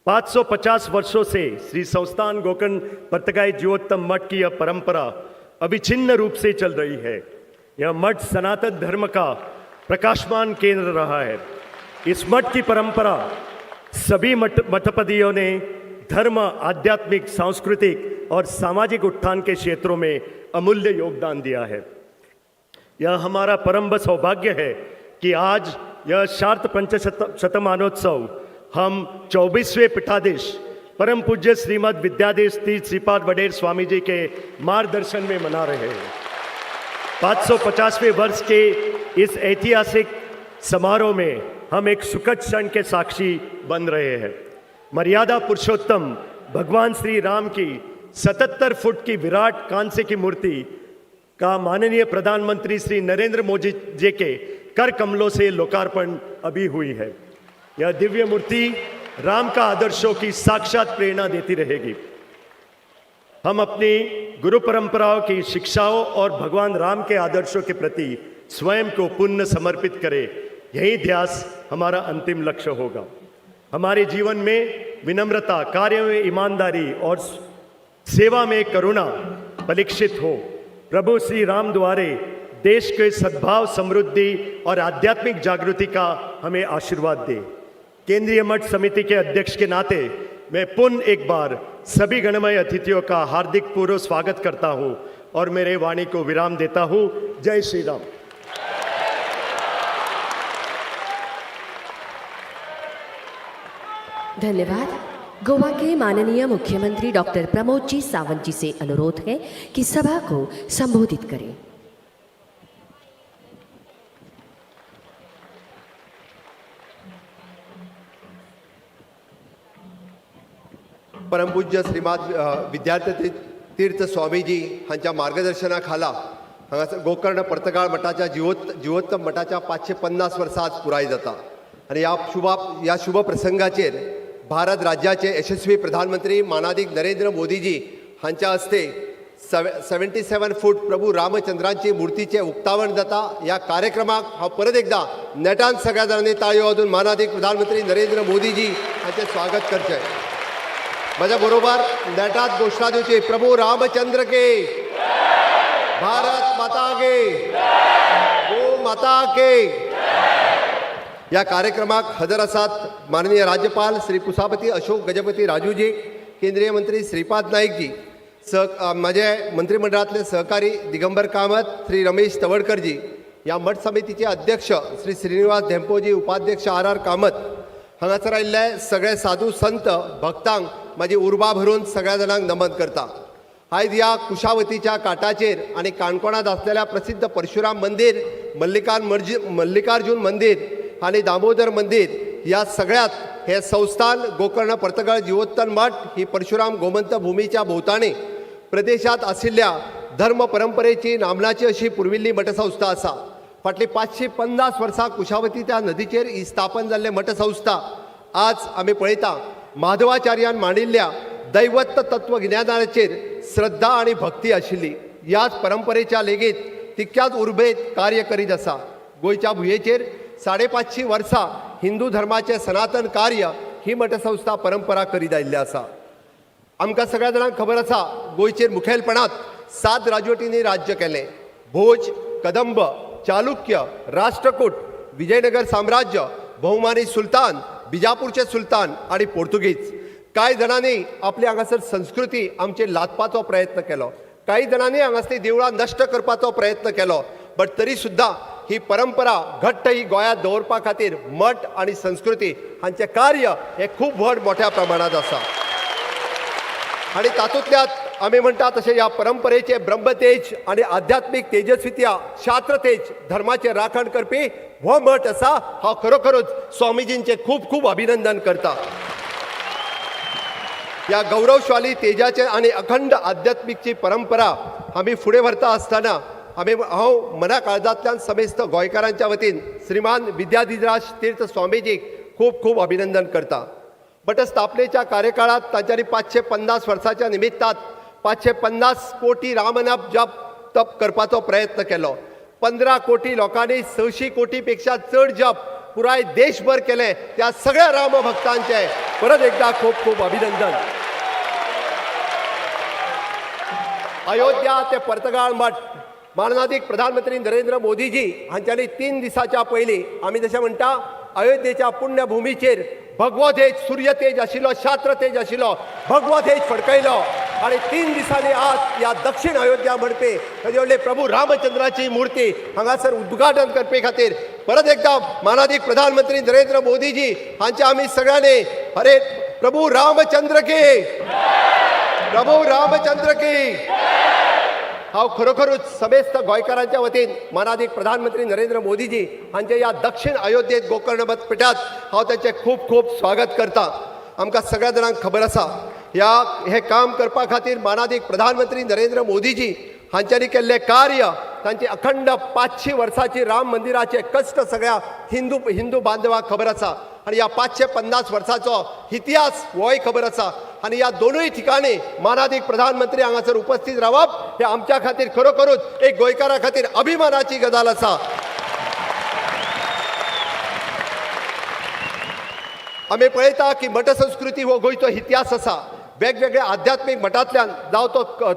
550 वर्षों से श्री संस्थान गोकर्ण परतगाळी जीवोत्तम मठ की यह परंपरा अविच्छिन्न रूप से चल रही है। यह मठ सनातन धर्म का प्रकाशमान केंद्र रहा है। इस मठ की परंपरा सभी मठपतियों ने धर्म, आध्यात्मिक, सांस्कृतिक और सामाजिक उत्थान के क्षेत्रों में अमूल्य योगदान दिया है। यह हमारा परम सौभाग्य है कि आज यह शार्द पंचशतमानोत्सव हम 24वें पीठाधीश परम पूज्य श्रीमद विद्याधीश तीर्थ श्रीपाद वडेर स्वामी जी के मार्गदर्शन में मना रहे हैं। 550वें वर्ष के इस ऐतिहासिक समारोह में हम एक सुखद क्षण के साक्षी बन रहे हैं। मर्यादा पुरुषोत्तम भगवान श्री राम की 77 फुट की विराट कांस्य की मूर्ति का माननीय प्रधानमंत्री श्री नरेंद्र मोदी जी के कर कमलों से लोकार्पण अभी हुई है। यह दिव्य मूर्ति राम का आदर्शों की साक्षात प्रेरणा देती रहेगी। हम अपनी गुरु परंपराओं की शिक्षाओं और भगवान राम के आदर्शों के प्रति स्वयं को पुण्य समर्पित करें, यही ध्यास हमारा अंतिम लक्ष्य होगा। हमारे जीवन में विनम्रता, कार्य में ईमानदारी और सेवा में करुणा परीक्षित हो। प्रभु श्री राम द्वारे देश के सद्भाव, समृद्धि और आध्यात्मिक जागृति का हमें आशीर्वाद दे। केंद्रीय मठ समिति के अध्यक्ष के नाते मैं पुनः एक बार सभी गणमान्य अतिथियों का हार्दिक पूर्व स्वागत करता हूं और मेरे वाणी को विराम देता हूं। जय श्री राम। धन्यवाद। गोवा के माननीय मुख्यमंत्री डॉक्टर प्रमोद जी सावंत जी से अनुरोध है कि सभा को संबोधित करें। परमपूज्य श्रीमाद विद्यार्थी तीर्थ स्वामीजी हांच्या मार्गदर्शनाखाला हांगासर गोकर्ण पर्तगाळ मठाच्या जिवोत्तम मठाच्या 550 वर्सां आज पुराय जाता आणि या शुभ प्रसंगाचेर भारत राज्याचे यशस्वी प्रधानमंत्री मानाधिक नरेंद्र मोदीजी हांच्या हस्ते 77 फूट प्रभू रामचंद्रांची मूर्तीचे उक्तावण जाता। ह्या कार्यक्रमाक हांव परत एकदा नेटान सगळ्या जाणांनी ताळयो वाजून मानाधिक प्रधानमंत्री नरेंद्र मोदीजी हांचे स्वागत करचें। माझ्या बरोबर नेटात घोषणा दिवची, प्रभू रामचंद्र के, भारत माता के, गो माता के। या कार्यक्रमाक हजर आसात माननीय राज्यपाल श्री पुसापती अशोक गजपती राजूजी, केंद्रीय मंत्री श्रीपाद नाईकजी, माझे मंत्रिमंडळातले सहकारी दिगंबर कामत, श्री रमेश तवडकरजी, या मठ समितीचे अध्यक्ष श्री श्रीनिवास धेंपोजी, उपाध्यक्ष RR कामत, हांगासर आयिल्ले सगळे साधू संत भक्तांक माझी उर्बा भरून सगळ्या जाणांक नमन करता। आयज ह्या कुशावतीच्या काटाचेर आणि काणकोणात असलेल्या प्रसिद्ध परशुराम मंदिर, मल्लिकार्जुन मंदिर आणि दामोदर मंदिर या सगळ्यात हे संस्थान गोकर्ण पर्तगाळ जिवोत्तम मठ ही परशुराम गोमंत भूमीच्या भोवताणी प्रदेशात आशिल्ल्या धर्म परंपरेची नामनाची अशी पुर्विल्ली मठसंस्था आसा। फाटली 550 वर्सां कुशावतीच्या नदीचेर ही स्थापन जाल्ले मठसंस्था आज आमी पळयता माधवाचार्यान मांडिल्ल्या दैवत्व तत्वज्ञानाचेर श्रद्धा आणि भक्ती आशिल्ली। ह्याच परंपरेच्या लेगीत तितक्याच उर्बेत कार्य करीत आसा। गोंयच्या भुंयेचेर 550 वर्सां हिंदू धर्माचे सनातन कार्य ही मठसंस्था परंपरा करीत आयिल्ली आसा। आमकां सगळ्या जाणांक खबर आसा गोंयचेर मुखेलपणांत 7 राजवटींनी राज्य केलें। भोज, कदंब, चालुक्य, राष्ट्रकूट, विजयनगर साम्राज्य, बहुमानी सुलतान, बिजापूरचे सुलतान आणि पोर्तुगीज। कांय जाणांनी आपली हांगासर संस्कृती आमचेर लादपाचो प्रयत्न केलो, कांय जाणांनी हांगासरली देवळां नश्ट करपाचो प्रयत्न केलो, बट तरी सुद्दां ही परंपरा घट्ट ही गोंयांत दवरपा खातीर मठ आणि संस्कृती हांचें कार्य हे खूब मोठ्या प्रमाणात आसा। आणि तातूंतल्यात आमी म्हणटा तशें ह्या परंपरेचे ब्रह्मतेज आणि आध्यात्मिक तेजस्वित्या, शास्त्रतेज, धर्माचे राखण करपी हो मठ आसा। हांव खरोखरूच स्वामीजींचे खूब खूब अभिनंदन करता। या गौरवशाली तेजाचे आणि अखंड आध्यात्मिकची परंपरा आमी फुडें व्हरता आसतना हांव मना काळजांतल्यान समेस्त गोंयकारांच्या वतीन श्रीमान विद्याधिराज तीर्थ स्वामीजीक खूब खूब अभिनंदन करता। बट स्थापनेच्या कार्यकाळात तांच्यांनी 550 वर्साच्या निमित्तात 550 कोटी रामनाम जप करपाचो प्रयत्न केलो। 15 कोटी लोकांनी 600 कोटी पेक्षा चड जप पुराय देशभर केले। त्या सगळ्या राम भक्तांचे परत एकदा खूब खूब अभिनंदन। अयोध्या ते पर्तगाळ मठ माननीय प्रधानमंत्री नरेंद्र मोदीजी हांच्यांनी 3 दिसाच्या पयलीं आमी जशें म्हणटा अयोध्येच्या पुण्यभुमीचेर भगवो तेज, सूर्य तेज आशिल्लो, शास्त्र तेज आशिल्लो, भगवो तेज फडकयलो आणि 3 दिसांनी आज या दक्षिण अयोध्या म्हणपी ताजे व्हडले प्रभू रामचंद्राची मूर्ती हांगासर उद्घाटन करपे खातीर परत एकदा माननीय प्रधानमंत्री नरेंद्र मोदीजी हांचे आमी सगळ्यांनी हरे प्रभू रामचंद्र की, प्रभू रामचंद्र की। हांव खरोखरूच समेस्त गोंयकारांच्या वतीन माननीय प्रधानमंत्री नरेंद्र मोदीजी हांचे या दक्षिण अयोध्येत गोकर्ण मठपीठात हांव तांचे खूब खूब स्वागत करता। आमकां सगळ्या जाणांक खबर आसा हे काम करपा खातीर माननीय प्रधानमंत्री नरेंद्र मोदीजी हांच्यांनी केल्ले कार्य तांची अखंड 500 वर्साची राम मंदिराचे कष्ट सगळ्या हिंदू बांधवांक खबर आसा आणि या 550 वर्साचो इतिहास होय खबर आसा आणि या दोनूय ठिकाणी मानाधिक प्रधानमंत्री हांगासर उपस्थित रावप हे आमच्या खातीर खरोखरूच एक गोंयकारा खातीर अभिमानाची गजाल आसा. आमी पळयता की मठ संस्कृती हो गोंयचो इतिहास आसा. वेगवेगळ्या आध्यात्मिक मठांतल्यान जावं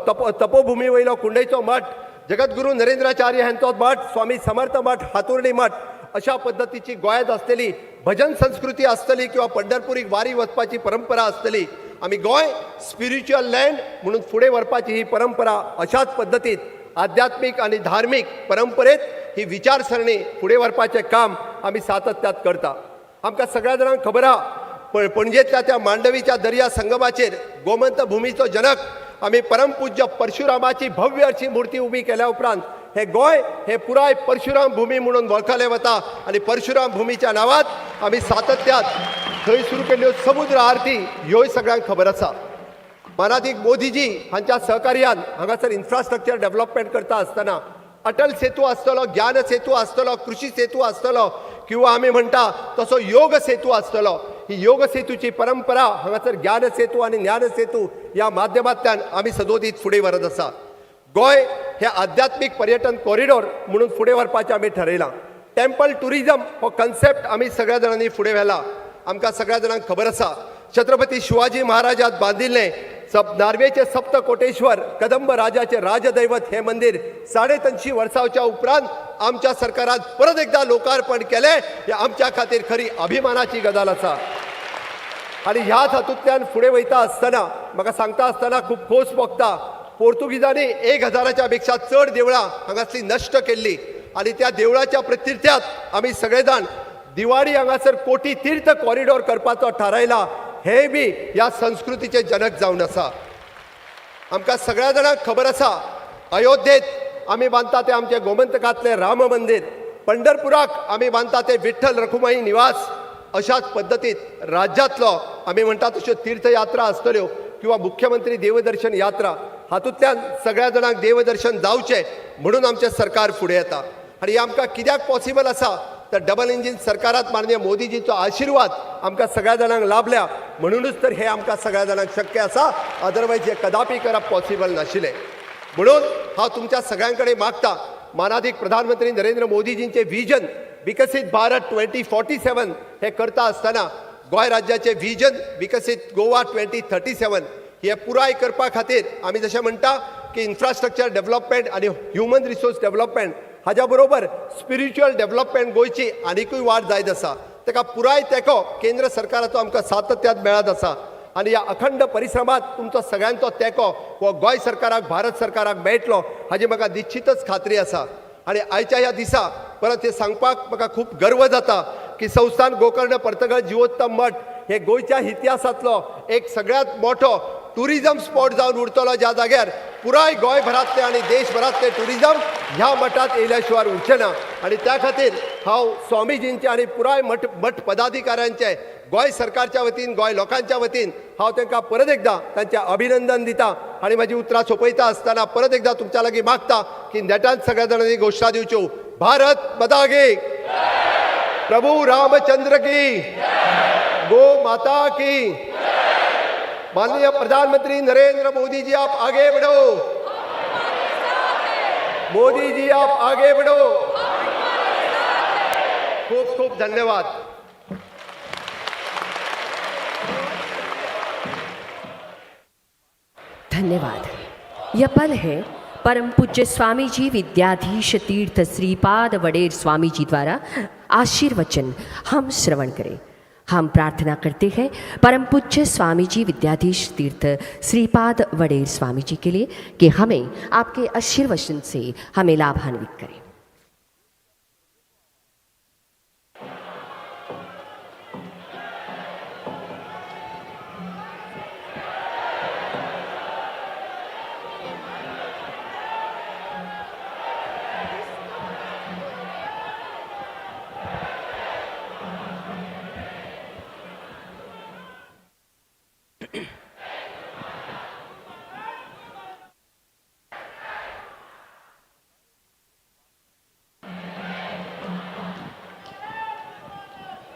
तो तपोभुमी वयलो कुंडयचो मठ, जगद्गुरू नरेंद्राचार्य हांचो मठ, स्वामी समर्थ मठ, हातुर्डी मठ, अशा पद्धतीची गोंयांत आसलेली भजन संस्कृती आसतली किंवा पंढरपुरीक वारी वचपाची परंपरा आसतली. आमी गोंय स्पिरिच्युअल लँड म्हणून फुडें व्हरपाची ही परंपरा अशाच पद्दतीन आध्यात्मिक आनी धार्मीक परंपरेत ही विचारसरणी फुडें व्हरपाचें काम आमी सातत्यात करता. आमकां सगळ्या जाणांक खबर आहा पणजेंतल्या त्या मांडवीच्या दर्या संगमाचेर गोमंत भुमीचो जनक आमी परमपूज्य परशुरामाची भव्य अशी मूर्ती उबी केल्या उपरांत हे गोंय हे पुराय परशुराम भूमी म्हणून वळखले वता आणि परशुराम भूमीच्या नावात आमी सातत्यात थंय सुरू केल्ल्यो समुद्र आरती ह्योय सगळ्यांक खबर आसा. मानाधिक मोदीजी हांच्या सहकार्यान हांगासर इन्फ्रास्ट्रक्चर डेव्हलपमेंट करता आसतना अटल सेतू आसतलो, ज्ञान सेतू आसतलो, कृषी सेतू आसतलो किंवा आमी म्हणटा तसो योग सेतू आसतलो. ही योग सेतूची परंपरा हांगासर ज्ञान सेतू आणि ज्ञान सेतू या माध्यमांतल्यान आमी सदोदीत फुडें व्हरत आसा. गोंय हे आध्यात्मिक पर्यटन कॉरिडॉर म्हणून फुडें व्हरपाचें आमी ठरयलां. टेम्पल टुरिजम हो कन्सेप्ट आमी सगळ्या जाणांनी फुडें व्हेला. आमकां सगळ्या जाणांक खबर आसा छत्रपती शिवाजी महाराजान बांदिल्लें नार्वेचे सप्त कोटेश्वर कदंब राजाचे राजदैवत हे मंदिर 350 वर्सांच्या उपरांत आमच्या सरकारान परत एकदा लोकार्पण केलें हे आमच्या खातीर खरी अभिमानाची गजाल आसा. आणि ह्याच हातूंतल्यान फुडें वयता आसतना म्हाका सांगता आसतना खूब खोस भोगता. पोर्तुगीजांनी 1000 पेक्षा चड देवळां हांगासली नश्ट केल्ली आणि त्या देवळाच्या प्रतीर्थ्यात आमी सगळे जाण दिवाळी हांगासर कोटी तीर्थ कॉरिडॉर करपाचो थारायला. हे बी ह्या संस्कृतीचे जनक जावन आसा. आमकां सगळ्या जाणांक खबर आसा अयोध्येत आमी बांदता ते आमचे गोमंतकातले राम मंदिर, पंढरपुराक आमी बांदता ते विठ्ठल रखुमाई निवास. अशाच पद्दतीत राज्यांतलो आमी म्हणटा तश्यो तीर्थयात्रा आसतल्यो किंवा मुख्यमंत्री देवदर्शन यात्रा हातूंतल्यान सगळ्या जाणांक देवदर्शन जावचें म्हणून आमचें सरकार फुडें येता. आनी हे आमकां कित्याक पॉसिबल आसा तर डबल इंजीन सरकारात माननीय मोदीजीचो आशिर्वाद आमकां सगळ्या जाणांक लाभल्या म्हणूनच तर हे आमकां सगळ्या जाणांक शक्य आसा. अदरवायज हे कदापि करप पॉसिबल नाशिल्लें. म्हणून हांव तुमच्या सगळ्यां कडेन मागता मानाधिक प्रधानमंत्री नरेंद्र मोदीजींचे विजन विकसीत भारत 2047 हे करता आसतना गोंय राज्याचे विजन विकसीत गोवा 2037 हे पुराय करपा खातीर आमी जशें म्हणटा की इन्फ्रास्ट्रक्चर डेव्हलपमेंट आनी ह्युमन रिसोर्स डेव्हलपमेंट हाज्या बरोबर स्पिरिच्युअल डेव्हलपमेंट गोंयची आनीकूय वाड जायत आसा. ताका पुराय तेंको केंद्र सरकाराचो आमकां सातत्यात मेळत आसा. आणि या अखंड परिश्रमात तुमचो सगळ्यांचो तेंको हो गोंय सरकाराक भारत सरकाराक मेळटलो हाजी म्हाका निश्चितच खात्री आसा. आणि आयच्या ह्या दिसा परत हे सांगपाक म्हाका खूब गर्व जाता की संस्थान गोकर्ण पर्तगळ जिवोत्तम मठ हे गोंयच्या इतिहासातलो एक सगळ्यात मोठो टुरिजम स्पॉट जावन उरतलो ज्या जाग्यार पुराय गोंयभरांतले आनी देशभरांतले टुरिजम ह्या मठांत येयल्या शिवाय उरचें ना. आनी त्या खातीर हांव स्वामीजींचे आनी पुराय मठ पदाधिकाऱ्यांचे गोंय सरकारच्या वतीन गोंय लोकांच्या वतीन हांव तांकां परत एकदां तांचें अभिनंदन दिता. आनी म्हाजी उतरां सोंपयता आसतना परत एकदां तुमच्या लागीं मागता की नेटान सगळ्या जाणांनी घोशणा दिवच्यो. भारत माता की, प्रभू रामचंद्र की, गो माता की. माननीय प्रधानमंत्री नरेंद्र मोदी जी आप आगे बढ़ो. मोदी जी आप आगे बढ़ो. खूब खूब धन्यवाद. धन्यवाद. यह पल है परम पूज्य स्वामी जी विद्याधीश तीर्थ श्रीपाद वडेर स्वामी जी द्वारा आशीर्वचन हम श्रवण करें. हम प्रार्थना करते हैं परम पूज्य स्वामी जी विद्याधीश तीर्थ श्रीपाद वडेर स्वामी जी के लिए कि हमें आपके आशीर्वचन से हमें लाभान्वित करें.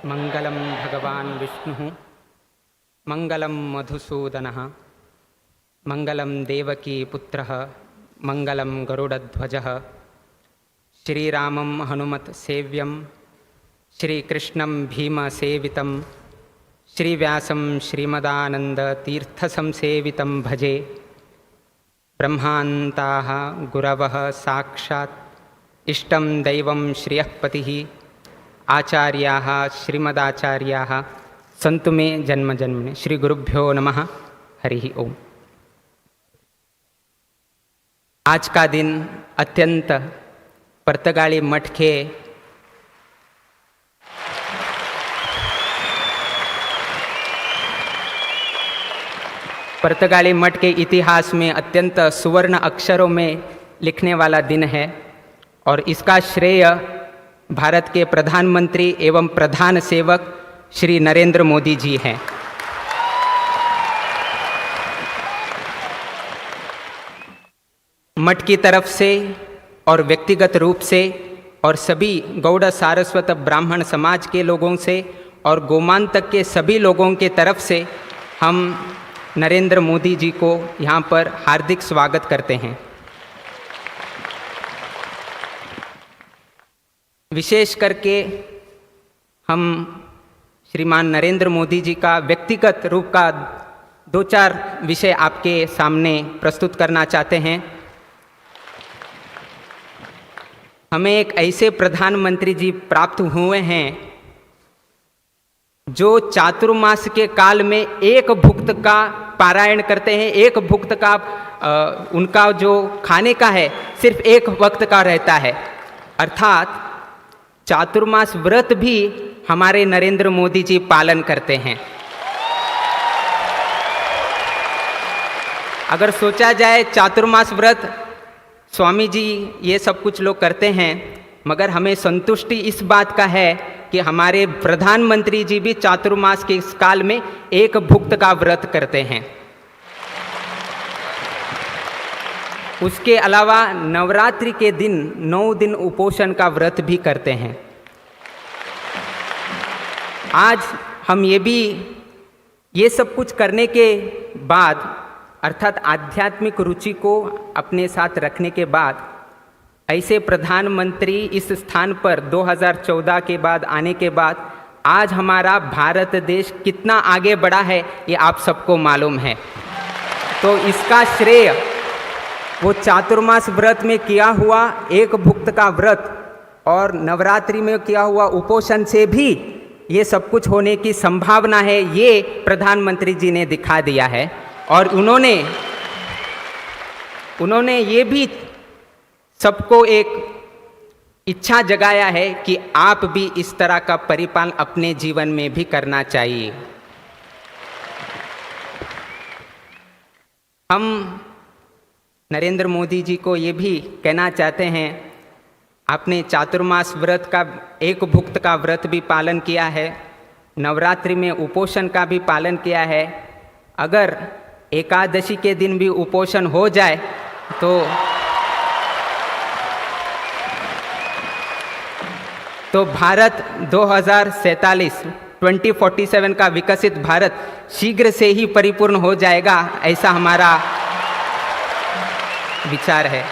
मंगलम भगवान विष्णु मंगलम मधुसूदनः मंगलम देवकी पुत्रः मंगलम गरुडध्वजः श्रीरामं हनुमत सेव्यं श्रीकृष्णं भीमसेवितं श्रीव्यासं श्रीमदानन्दतीर्थसंसेवितं भजे। ब्रह्मान्ताः गुरवः साक्षात् इष्टं दैवं श्रियःपतिः आचार्याः श्रीमदाचार्याः सन्तु मे जन्म जन्मने। श्री गुरुभ्यो नमः। हरि ओम। आज का दिन अत्यंत पर्तगाली मठ के इतिहास में अत्यंत सुवर्ण अक्षरों में लिखने वाला दिन है और इसका श्रेय भारत के प्रधानमंत्री एवं प्रधान सेवक श्री नरेंद्र मोदी जी हैं। मठ की तरफ से और व्यक्तिगत रूप से और सभी गौड़ सारस्वत ब्राह्मण समाज के लोगों से और गोमांतक के सभी लोगों के तरफ से हम नरेंद्र मोदी जी को यहाँ पर हार्दिक स्वागत करते हैं। विशेष करके हम श्रीमान नरेंद्र मोदी जी का व्यक्तिगत रूप का 2-4 विषय आपके सामने प्रस्तुत करना चाहते हैं। हमें एक ऐसे प्रधानमंत्री जी प्राप्त हुए हैं जो चातुर्मास के काल में एक भुक्त का पारायण करते हैं। एक भुक्त का उनका जो खाने का है सिर्फ एक वक्त का रहता है, अर्थात चातुर्मास व्रत भी हमारे नरेंद्र मोदी जी पालन करते हैं। अगर सोचा जाए चातुर्मास व्रत स्वामी जी ये सब कुछ लोग करते हैं, मगर हमें संतुष्टि इस बात का है कि हमारे प्रधानमंत्री जी भी चातुर्मास के इस काल में एक भुक्त का व्रत करते हैं। उसके अलावा नवरात्रि के दिन 9 दिन उपोषण का व्रत भी करते हैं। आज हम ये सब कुछ करने के बाद, अर्थात आध्यात्मिक रुचि को अपने साथ रखने के बाद, ऐसे प्रधानमंत्री इस स्थान पर 2014 के बाद आने के बाद आज हमारा भारत देश कितना आगे बढ़ा है ये आप सबको मालूम है। तो इसका श्रेय वो चातुर्मास व्रत में किया हुआ एक भुक्त का व्रत और नवरात्रि में किया हुआ उपोषण से भी ये सब कुछ होने की संभावना है, ये प्रधानमंत्री जी ने दिखा दिया है। और उन्होंने ये भी सबको एक इच्छा जगाया है कि आप भी इस तरह का परिपालन अपने जीवन में भी करना चाहिए। हम नरेंद्र मोदी जी को ये भी कहना चाहते हैं, आपने चातुर्मास व्रत का एक भुक्त का व्रत भी पालन किया है, नवरात्रि में उपोषण का भी पालन किया है। अगर एकादशी के दिन भी उपोषण हो जाए तो भारत 2047 का विकसित भारत शीघ्र से ही परिपूर्ण हो जाएगा, ऐसा हमारा विचार है।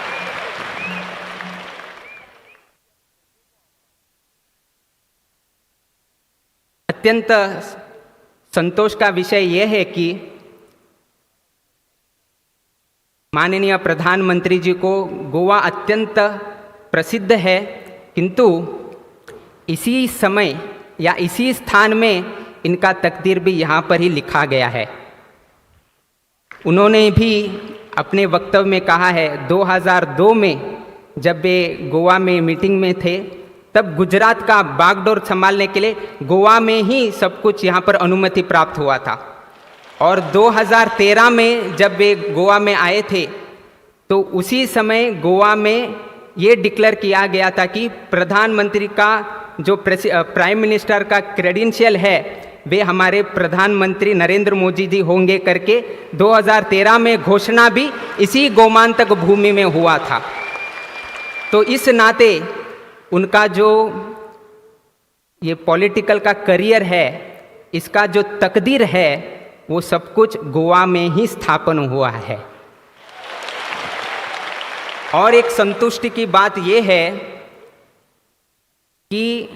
अत्यंत संतोष का विषय यह है कि माननीय प्रधानमंत्री जी को गोवा अत्यंत प्रसिद्ध है, किंतु इसी समय या इसी स्थान में इनका तकदीर भी यहाँ पर ही लिखा गया है। उन्होंने भी अपने वक्तव्य में कहा है, 2002 में जब वे गोवा में मीटिंग में थे तब गुजरात का बागडोर संभालने के लिए गोवा में ही सब कुछ यहाँ पर अनुमति प्राप्त हुआ था। और 2013 में जब वे गोवा में आए थे तो उसी समय गोवा में ये डिक्लेयर किया गया था कि प्रधानमंत्री का जो प्राइम मिनिस्टर का क्रेडेंशियल है वे हमारे प्रधानमंत्री नरेंद्र मोदी जी होंगे करके 2013 में घोषणा भी इसी गोमांतक भूमि में हुआ था। तो इस नाते उनका जो ये पॉलिटिकल का करियर है, इसका जो तकदीर है वो सब कुछ गोवा में ही स्थापन हुआ है। और एक संतुष्टि की बात ये है कि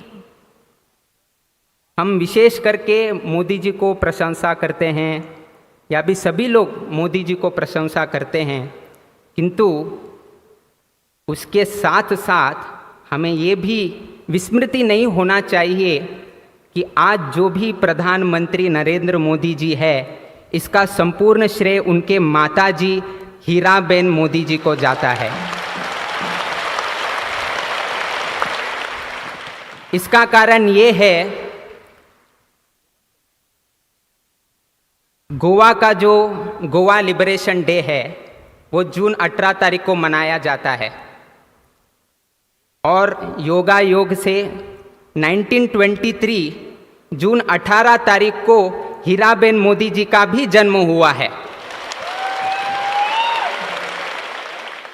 हम विशेष करके मोदी जी को प्रशंसा करते हैं, या भी सभी लोग मोदी जी को प्रशंसा करते हैं, किंतु उसके साथ साथ हमें ये भी विस्मृति नहीं होना चाहिए कि आज जो भी प्रधानमंत्री नरेंद्र मोदी जी है, इसका संपूर्ण श्रेय उनके माताजी हीराबेन मोदी जी को जाता है। इसका कारण ये है, गोवा का जो गोवा लिबरेशन डे है वो जून 18 तारीख को मनाया जाता है, और योगा योग से 1923 जून 18 तारीख को हीराबेन मोदी जी का भी जन्म हुआ है।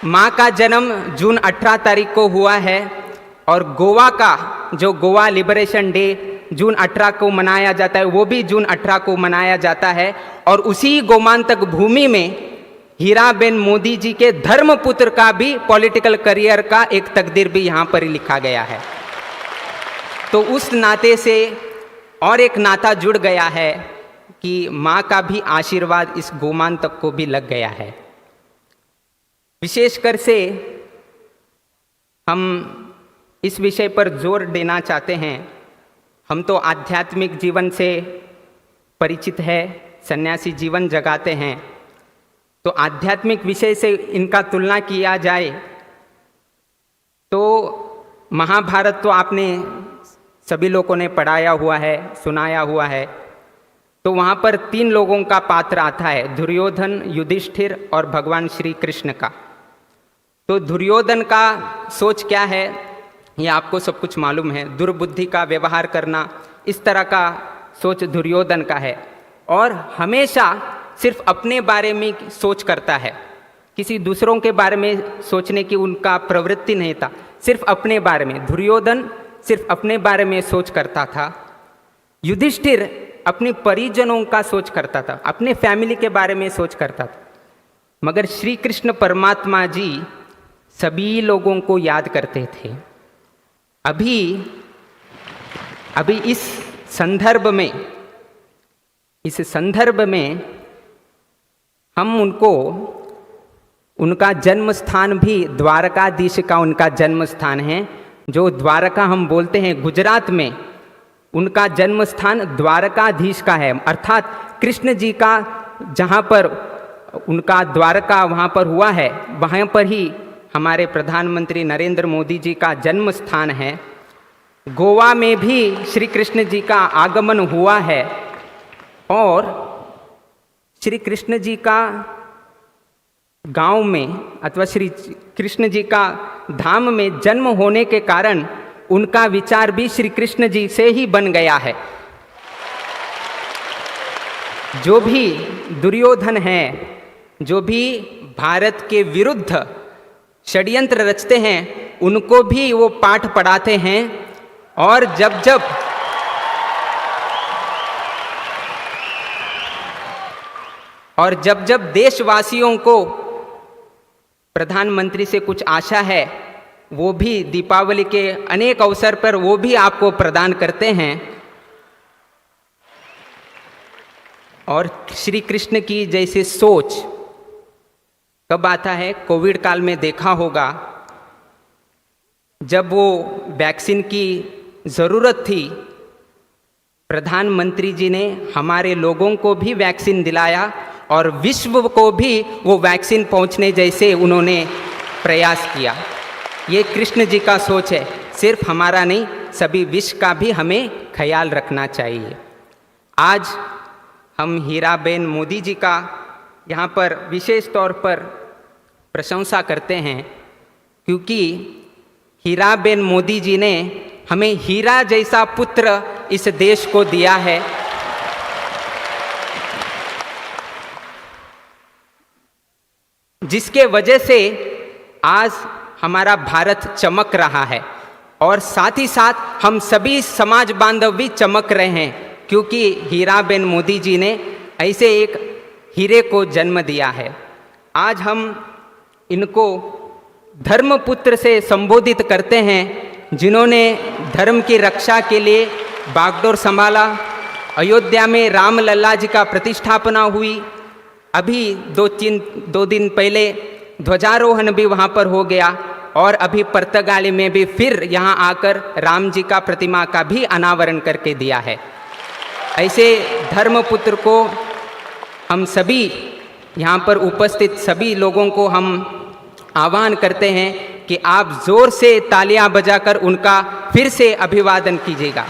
माँ का जन्म जून 18 तारीख को हुआ है, और गोवा का जो गोवा लिबरेशन डे जून 18 को मनाया जाता है वो भी जून 18 को मनाया जाता है। और उसी गोमांतक भूमि में हीराबेन मोदी जी के धर्मपुत्र का भी पॉलिटिकल करियर का एक तकदीर भी यहाँ पर ही लिखा गया है। तो उस नाते से और एक नाता जुड़ गया है कि माँ का भी आशीर्वाद इस गोमांतक को भी लग गया है। विशेषकर से हम इस विषय पर जोर देना चाहते हैं। हम तो आध्यात्मिक जीवन से परिचित है, सन्यासी जीवन जगाते हैं, तो आध्यात्मिक विषय से इनका तुलना किया जाए तो महाभारत तो आपने सभी लोगों ने पढ़ाया हुआ है, सुनाया हुआ है। तो वहाँ पर 3 लोगों का पात्र आता है, दुर्योधन, युधिष्ठिर और भगवान श्री कृष्ण का। तो दुर्योधन का सोच क्या है ये आपको सब कुछ मालूम है, दुर्बुद्धि का व्यवहार करना, इस तरह का सोच दुर्योधन का है, और हमेशा सिर्फ अपने बारे में सोच करता है, किसी दूसरों के बारे में सोचने की उनका प्रवृत्ति नहीं था, सिर्फ अपने बारे में। दुर्योधन सिर्फ अपने बारे में सोच करता था। युधिष्ठिर अपने परिजनों का सोच करता था, अपने फैमिली के बारे में सोच करता था। मगर श्री कृष्ण परमात्मा जी सभी लोगों को याद करते थे। अभी इस संदर्भ में हम उनको, उनका जन्म स्थान भी द्वारकाधीश का उनका जन्म स्थान है, जो द्वारका हम बोलते हैं गुजरात में, उनका जन्म स्थान द्वारकाधीश का है। अर्थात कृष्ण जी का जहाँ पर उनका द्वारका वहाँ पर हुआ है, वहाँ पर ही हमारे प्रधानमंत्री नरेंद्र मोदी जी का जन्म स्थान है। गोवा में भी श्री कृष्ण जी का आगमन हुआ है, और श्री कृष्ण जी का गांव में अथवा श्री कृष्ण जी का धाम में जन्म होने के कारण उनका विचार भी श्री कृष्ण जी से ही बन गया है। जो भी दुर्योधन है, जो भी भारत के विरुद्ध षड्यंत्र रचते हैं, उनको भी वो पाठ पढ़ाते हैं। और जब जब देशवासियों को प्रधानमंत्री से कुछ आशा है, वो भी दीपावली के अनेक अवसर पर वो भी आपको प्रदान करते हैं। और श्री कृष्ण की जैसे सोच कब आता है, कोविड काल में देखा होगा, जब वो वैक्सीन की ज़रूरत थी, प्रधानमंत्री जी ने हमारे लोगों को भी वैक्सीन दिलाया, और विश्व को भी वो वैक्सीन पहुंचने जैसे उन्होंने प्रयास किया। ये कृष्ण जी का सोच है, सिर्फ हमारा नहीं, सभी विश्व का भी हमें ख्याल रखना चाहिए। आज हम हीराबेन मोदी जी का यहाँ पर विशेष तौर पर प्रशंसा करते हैं, क्योंकि हीराबेन मोदी जी ने हमें हीरा जैसा पुत्र इस देश को दिया है। जिसके वजह से आज हमारा भारत चमक रहा है। और साथ ही साथ हम सभी समाज बांधव भी चमक रहे हैं, क्योंकि हीराबेन मोदी जी ने ऐसे एक हीरे को जन्म दिया है। आज हम इनको धर्मपुत्र से संबोधित करते हैं, जिन्होंने धर्म की रक्षा के लिए बागडोर संभाला। अयोध्या में रामलला जी का प्रतिष्ठापना हुई। अभी दो दिन पहले ध्वजारोहण भी वहाँ पर हो गया, और अभी पुर्तगाली में भी फिर यहाँ आकर राम जी का प्रतिमा का भी अनावरण करके दिया है। ऐसे धर्मपुत्र को हम सभी यहाँ पर उपस्थित सभी लोगों को हम आह्वान करते हैं कि आप जोर से तालियां बजाकर उनका फिर से अभिवादन कीजिएगा।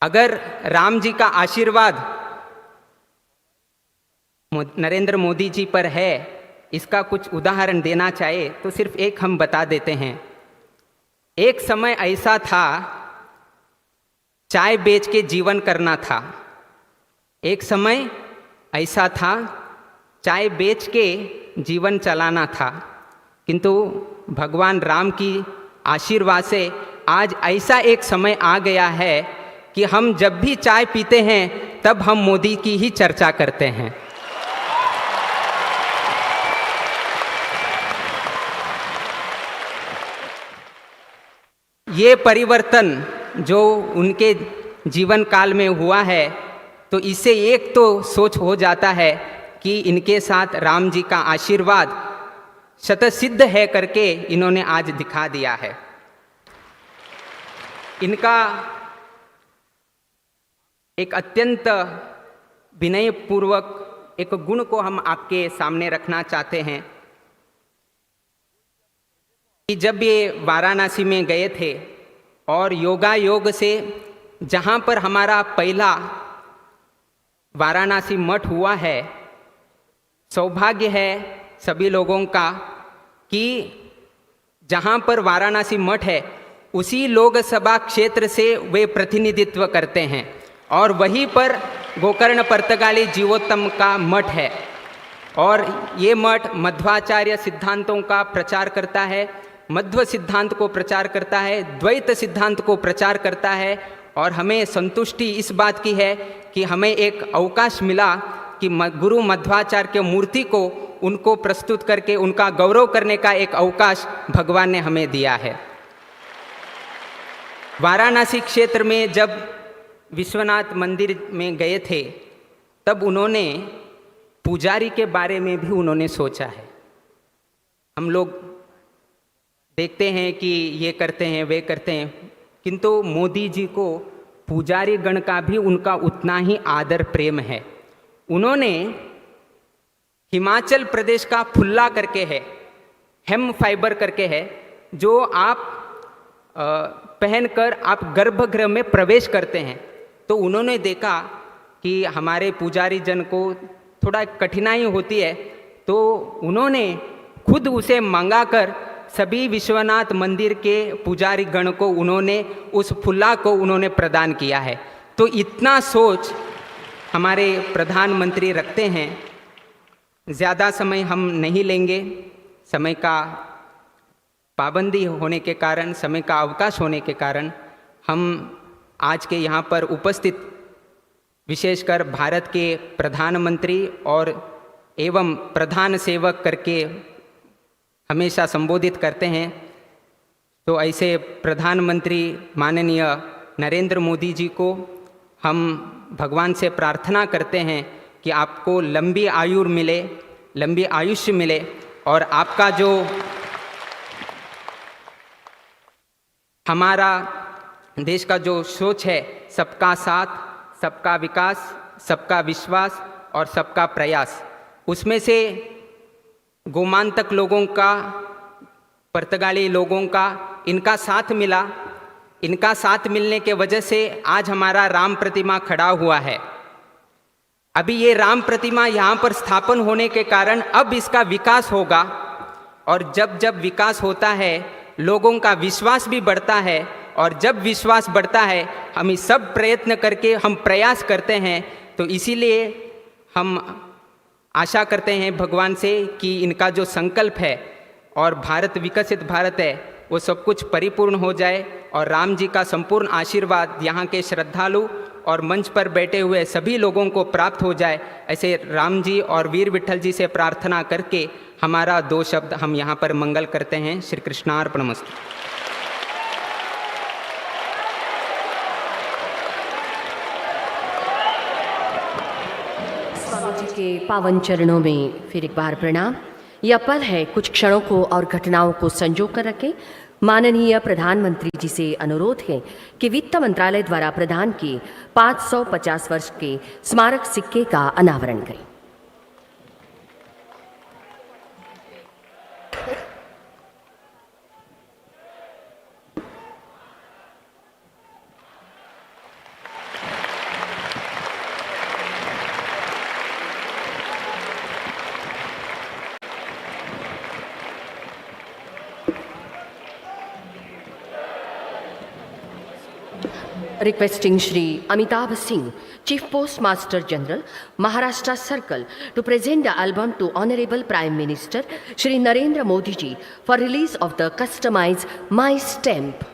अगर राम जी का आशीर्वाद नरेंद्र मोदी जी पर है, इसका कुछ उदाहरण देना चाहे तो सिर्फ एक हम बता देते हैं। एक समय ऐसा था, चाय बेच के जीवन करना था। एक समय ऐसा था, चाय बेच के जीवन चलाना था, किंतु भगवान राम की आशीर्वाद से आज ऐसा एक समय आ गया है कि हम जब भी चाय पीते हैं तब हम मोदी की ही चर्चा करते हैं। ये परिवर्तन जो उनके जीवन काल में हुआ है, तो इससे एक तो सोच हो जाता है कि इनके साथ राम जी का आशीर्वाद शतसिद्ध है करके इन्होंने आज दिखा दिया है। इनका एक अत्यंत विनयपूर्वक एक गुण को हम आपके सामने रखना चाहते हैं कि जब ये वाराणसी में गए थे और योगा योग से जहाँ पर हमारा पहला वाराणसी मठ हुआ है, सौभाग्य है सभी लोगों का कि जहाँ पर वाराणसी मठ है उसी लोकसभा क्षेत्र से वे प्रतिनिधित्व करते हैं, और वहीं पर गोकर्ण पुर्तगाली जीवोत्तम का मठ है। और ये मठ मध्वाचार्य सिद्धांतों का प्रचार करता है, मध्व सिद्धांत को प्रचार करता है, द्वैत सिद्धांत को प्रचार करता है। और हमें संतुष्टि इस बात की है कि हमें एक अवकाश मिला कि गुरु मध्वाचार्य के मूर्ति को उनको प्रस्तुत करके उनका गौरव करने का एक अवकाश भगवान ने हमें दिया है। वाराणसी क्षेत्र में जब विश्वनाथ मंदिर में गए थे तब उन्होंने पुजारी के बारे में भी उन्होंने सोचा है। हम लोग देखते हैं कि ये करते हैं वे करते हैं, किंतु मोदी जी को पुजारी गण का भी उनका उतना ही आदर प्रेम है। उन्होंने हिमाचल प्रदेश का फुल्ला करके है, हेम फाइबर करके है, जो आप पहनकर आप गर्भगृह में प्रवेश करते हैं। तो उन्होंने देखा कि हमारे पुजारी जन को थोड़ा कठिनाई होती है, तो उन्होंने खुद उसे मंगाकर सभी विश्वनाथ मंदिर के पुजारी गण को उन्होंने उस फुल्ला को उन्होंने प्रदान किया है। तो इतना सोच हमारे प्रधानमंत्री रखते हैं। ज़्यादा समय हम नहीं लेंगे, समय का पाबंदी होने के कारण, समय का अवकाश होने के कारण हम आज के यहाँ पर उपस्थित विशेषकर भारत के प्रधानमंत्री और एवं प्रधान सेवक करके हमेशा संबोधित करते हैं। तो ऐसे प्रधानमंत्री माननीय नरेंद्र मोदी जी को हम भगवान से प्रार्थना करते हैं कि आपको लंबी आयु मिले, लंबी आयुष्य मिले, और आपका जो हमारा देश का जो सोच है, सबका साथ, सबका विकास, सबका विश्वास और सबका प्रयास, उसमें से गोमांतक लोगों का, पुर्तगाली लोगों का इनका साथ मिला। इनका साथ मिलने के वजह से आज हमारा राम प्रतिमा खड़ा हुआ है। अभी ये राम प्रतिमा यहाँ पर स्थापन होने के कारण अब इसका विकास होगा, और जब जब विकास होता है लोगों का विश्वास भी बढ़ता है, और जब विश्वास बढ़ता है हम इस सब प्रयत्न करके हम प्रयास करते हैं, तो इसीलिए हम आशा करते हैं भगवान से कि इनका जो संकल्प है और भारत विकसित भारत है वो सब कुछ परिपूर्ण हो जाए, और राम जी का संपूर्ण आशीर्वाद यहाँ के श्रद्धालु और मंच पर बैठे हुए सभी लोगों को प्राप्त हो जाए। ऐसे राम जी और वीर विठल जी से प्रार्थना करके हमारा 2 शब्द हम यहाँ पर मंगल करते हैं। श्री कृष्णार्पणमस्तु। स्वामी जी के पावन चरणों में फिर एक बार प्रणाम। यह पल है, कुछ क्षणों को और घटनाओं को संजो कर रखें। माननीय प्रधानमंत्री जी से अनुरोध है कि वित्त मंत्रालय द्वारा प्रदान किए 550 वर्ष के स्मारक सिक्के का अनावरण करें। Requesting Shri Amitabh Singh, Chief Postmaster General, Maharashtra Circle, to present the album to Honorable Prime Minister Shri Narendra Modi ji for release of the customized My Stamp.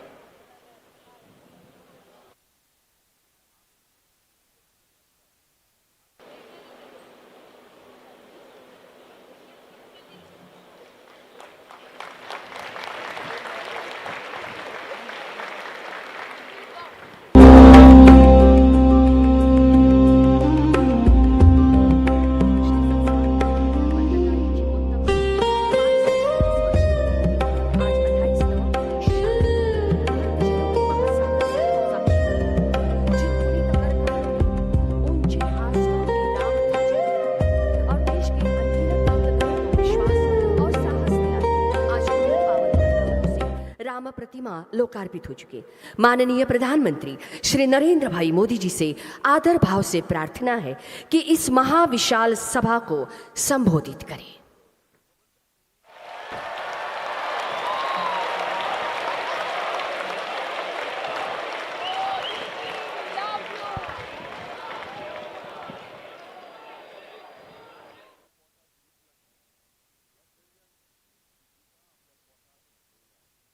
Ram प्रतिमा लोकार्पित हो चुके। माननीय प्रधानमंत्री श्री नरेंद्र भाई मोदी जी से आदर भाव से प्रार्थना है कि इस महाविशाल सभा को संबोधित करें।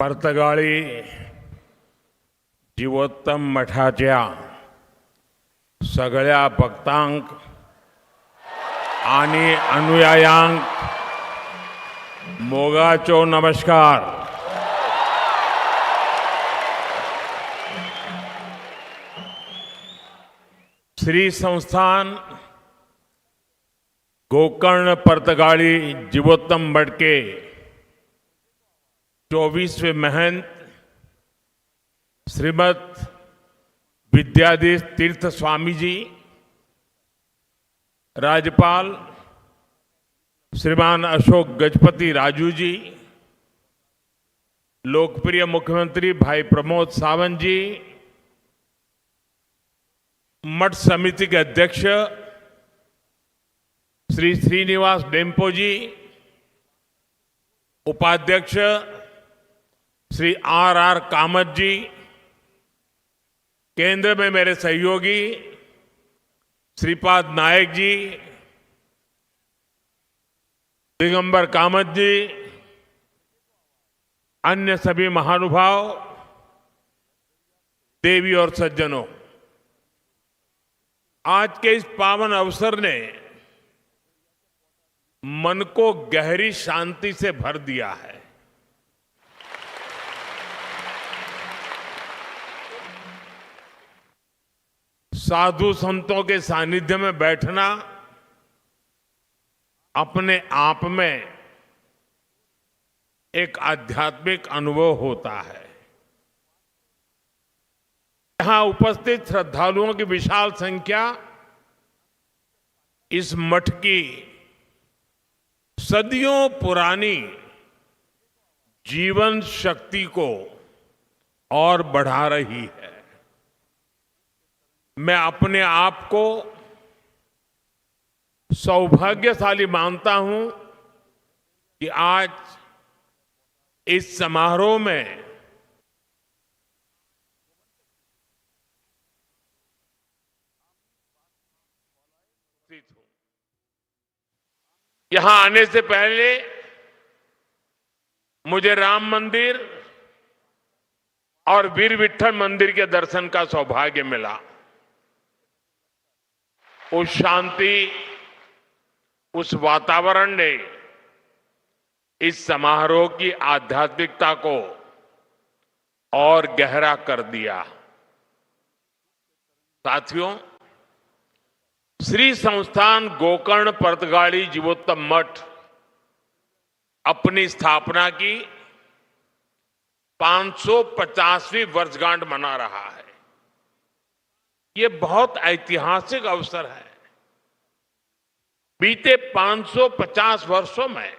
पर्तगाळी जीवोत्तम मठाच्या सगळ्या भक्तांक आणि अनुयायांक मोगाचो नमस्कार। श्री संस्थान गोकर्ण पर्तगाळी जीवोत्तम मठ के 24वें महंत श्रीमद विद्याधीश तीर्थ स्वामी जी, राज्यपाल श्रीमान अशोक गजपति राजू जी, लोकप्रिय मुख्यमंत्री भाई प्रमोद सावंत जी, मठ समिति के अध्यक्ष श्री श्रीनिवास डेम्पो जी, उपाध्यक्ष श्री आर कामत जी, केंद्र में मेरे सहयोगी श्रीपाद नायक जी, दिगंबर कामत जी, अन्य सभी महानुभाव, देवी और सज्जनों, आज के इस पावन अवसर ने मन को गहरी शांति से भर दिया है। साधु संतों के सानिध्य में बैठना अपने आप में एक आध्यात्मिक अनुभव होता है। यहां उपस्थित श्रद्धालुओं की विशाल संख्या इस मठ की सदियों पुरानी जीवन शक्ति को और बढ़ा रही है। मैं अपने आप को सौभाग्यशाली मानता हूं कि आज इस समारोह में यहां आने से पहले मुझे राम मंदिर और वीर विट्ठल मंदिर के दर्शन का सौभाग्य मिला। उस शांति, उस वातावरण ने इस समारोह की आध्यात्मिकता को और गहरा कर दिया। साथियों, श्री संस्थान गोकर्ण परतगाड़ी जीवोत्तम मठ अपनी स्थापना की 550वीं वर्षगांठ मना रहा है। ये बहुत ऐतिहासिक अवसर है। बीते 550 वर्षों में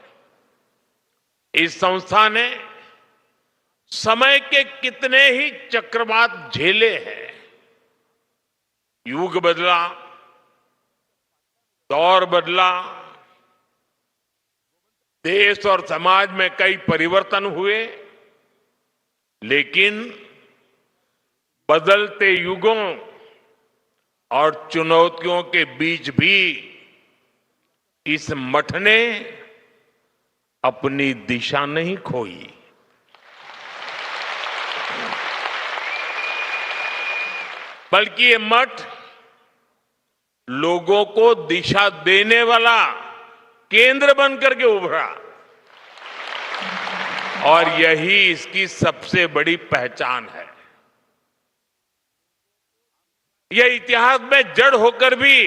इस संस्था ने समय के कितने ही चक्रवात झेले हैं। युग बदला, दौर बदला, देश और समाज में कई परिवर्तन हुए, लेकिन बदलते युगों और चुनौतियों के बीच भी इस मठ ने अपनी दिशा नहीं खोई। बल्कि ये मठ लोगों को दिशा देने वाला केंद्र बनकर के उभरा और यही इसकी सबसे बड़ी पहचान है। यह इतिहास में जड़ होकर भी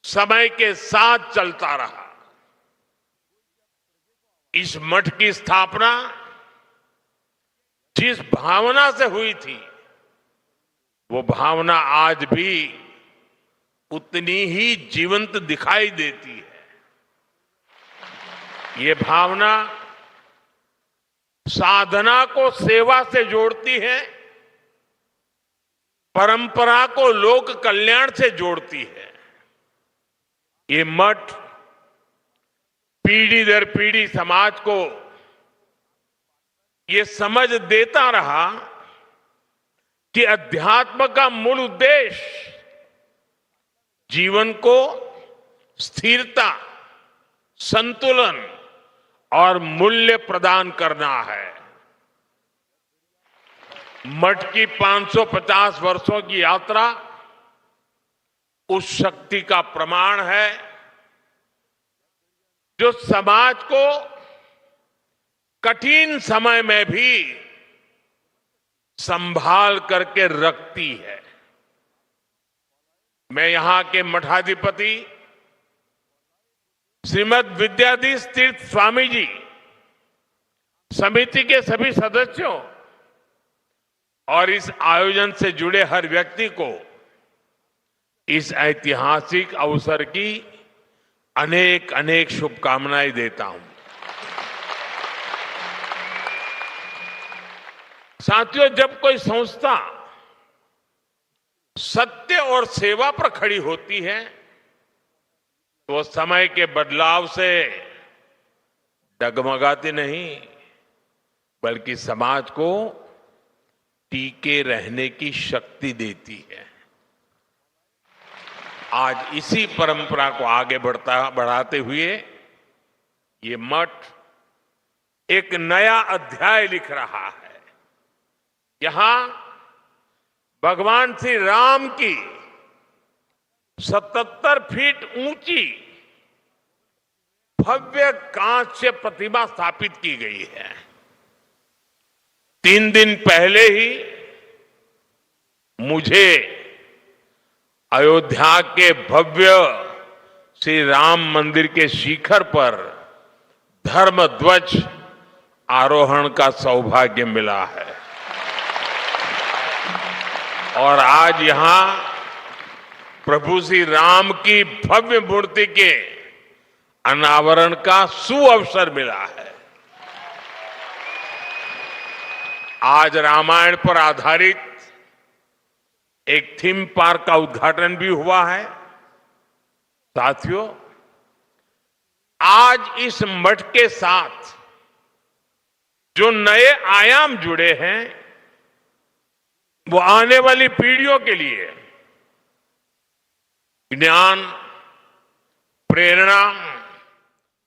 समय के साथ चलता रहा। इस मठ की स्थापना जिस भावना से हुई थी, वो भावना आज भी उतनी ही जीवंत दिखाई देती है। ये भावना साधना को सेवा से जोड़ती है, परंपरा को लोक कल्याण से जोड़ती है। ये मठ पीढ़ी दर पीढ़ी समाज को ये समझ देता रहा कि अध्यात्म का मूल उद्देश्य जीवन को स्थिरता, संतुलन और मूल्य प्रदान करना है। मठ की 550 वर्षों की यात्रा उस शक्ति का प्रमाण है जो समाज को कठिन समय में भी संभाल करके रखती है। मैं यहां के मठाधिपति श्रीमद विद्याधीश तीर्थ स्वामी जी समिति के सभी सदस्यों और इस आयोजन से जुड़े हर व्यक्ति को इस ऐतिहासिक अवसर की अनेक अनेक शुभकामनाएं देता हूं। साथियों, जब कोई संस्था सत्य और सेवा पर खड़ी होती है तो समय के बदलाव से डगमगाती नहीं, बल्कि समाज को टीके रहने की शक्ति देती है। आज इसी परंपरा को आगे बढ़ाते हुए ये मठ एक नया अध्याय लिख रहा है। यहां भगवान श्री राम की 77 फीट ऊंची भव्य कांस्य प्रतिमा स्थापित की गई है। 3 दिन पहले ही मुझे अयोध्या के भव्य श्री राम मंदिर के शिखर पर धर्म ध्वज आरोहण का सौभाग्य मिला है और आज यहां प्रभु श्री राम की भव्य मूर्ति के अनावरण का सुअवसर मिला है। आज रामायण पर आधारित एक थीम पार्क का उद्घाटन भी हुआ है। साथियों, आज इस मठ के साथ जो नए आयाम जुड़े हैं वो आने वाली पीढ़ियों के लिए ज्ञान, प्रेरणा,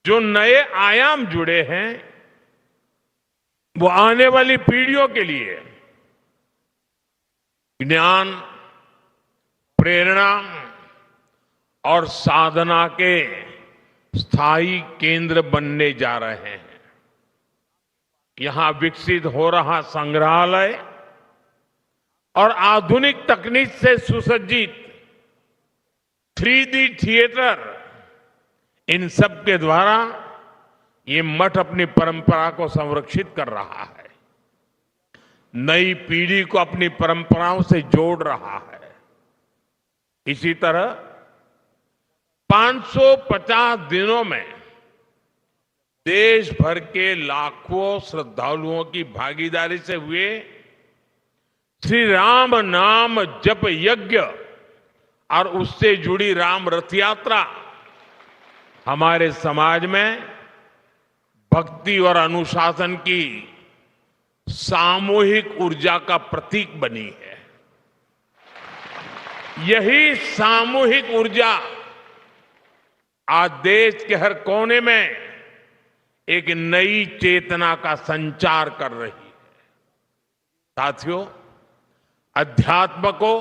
जो नए आयाम जुड़े हैं वो आने वाली पीढ़ियों के लिए ज्ञान, प्रेरणा और साधना के स्थायी केंद्र बनने जा रहे हैं। यहां विकसित हो रहा संग्रहालय और आधुनिक तकनीक से सुसज्जित 3D थिएटर, इन सब के द्वारा ये मठ अपनी परंपरा को संरक्षित कर रहा है, नई पीढ़ी को अपनी परंपराओं से जोड़ रहा है। इसी तरह 550 दिनों में देश भर के लाखों श्रद्धालुओं की भागीदारी से हुए श्री राम नाम जप यज्ञ और उससे जुड़ी राम रथ यात्रा हमारे समाज में भक्ति और अनुशासन की सामूहिक ऊर्जा का प्रतीक बनी है। यही सामूहिक ऊर्जा आज देश के हर कोने में एक नई चेतना का संचार कर रही है। साथियों, अध्यात्म को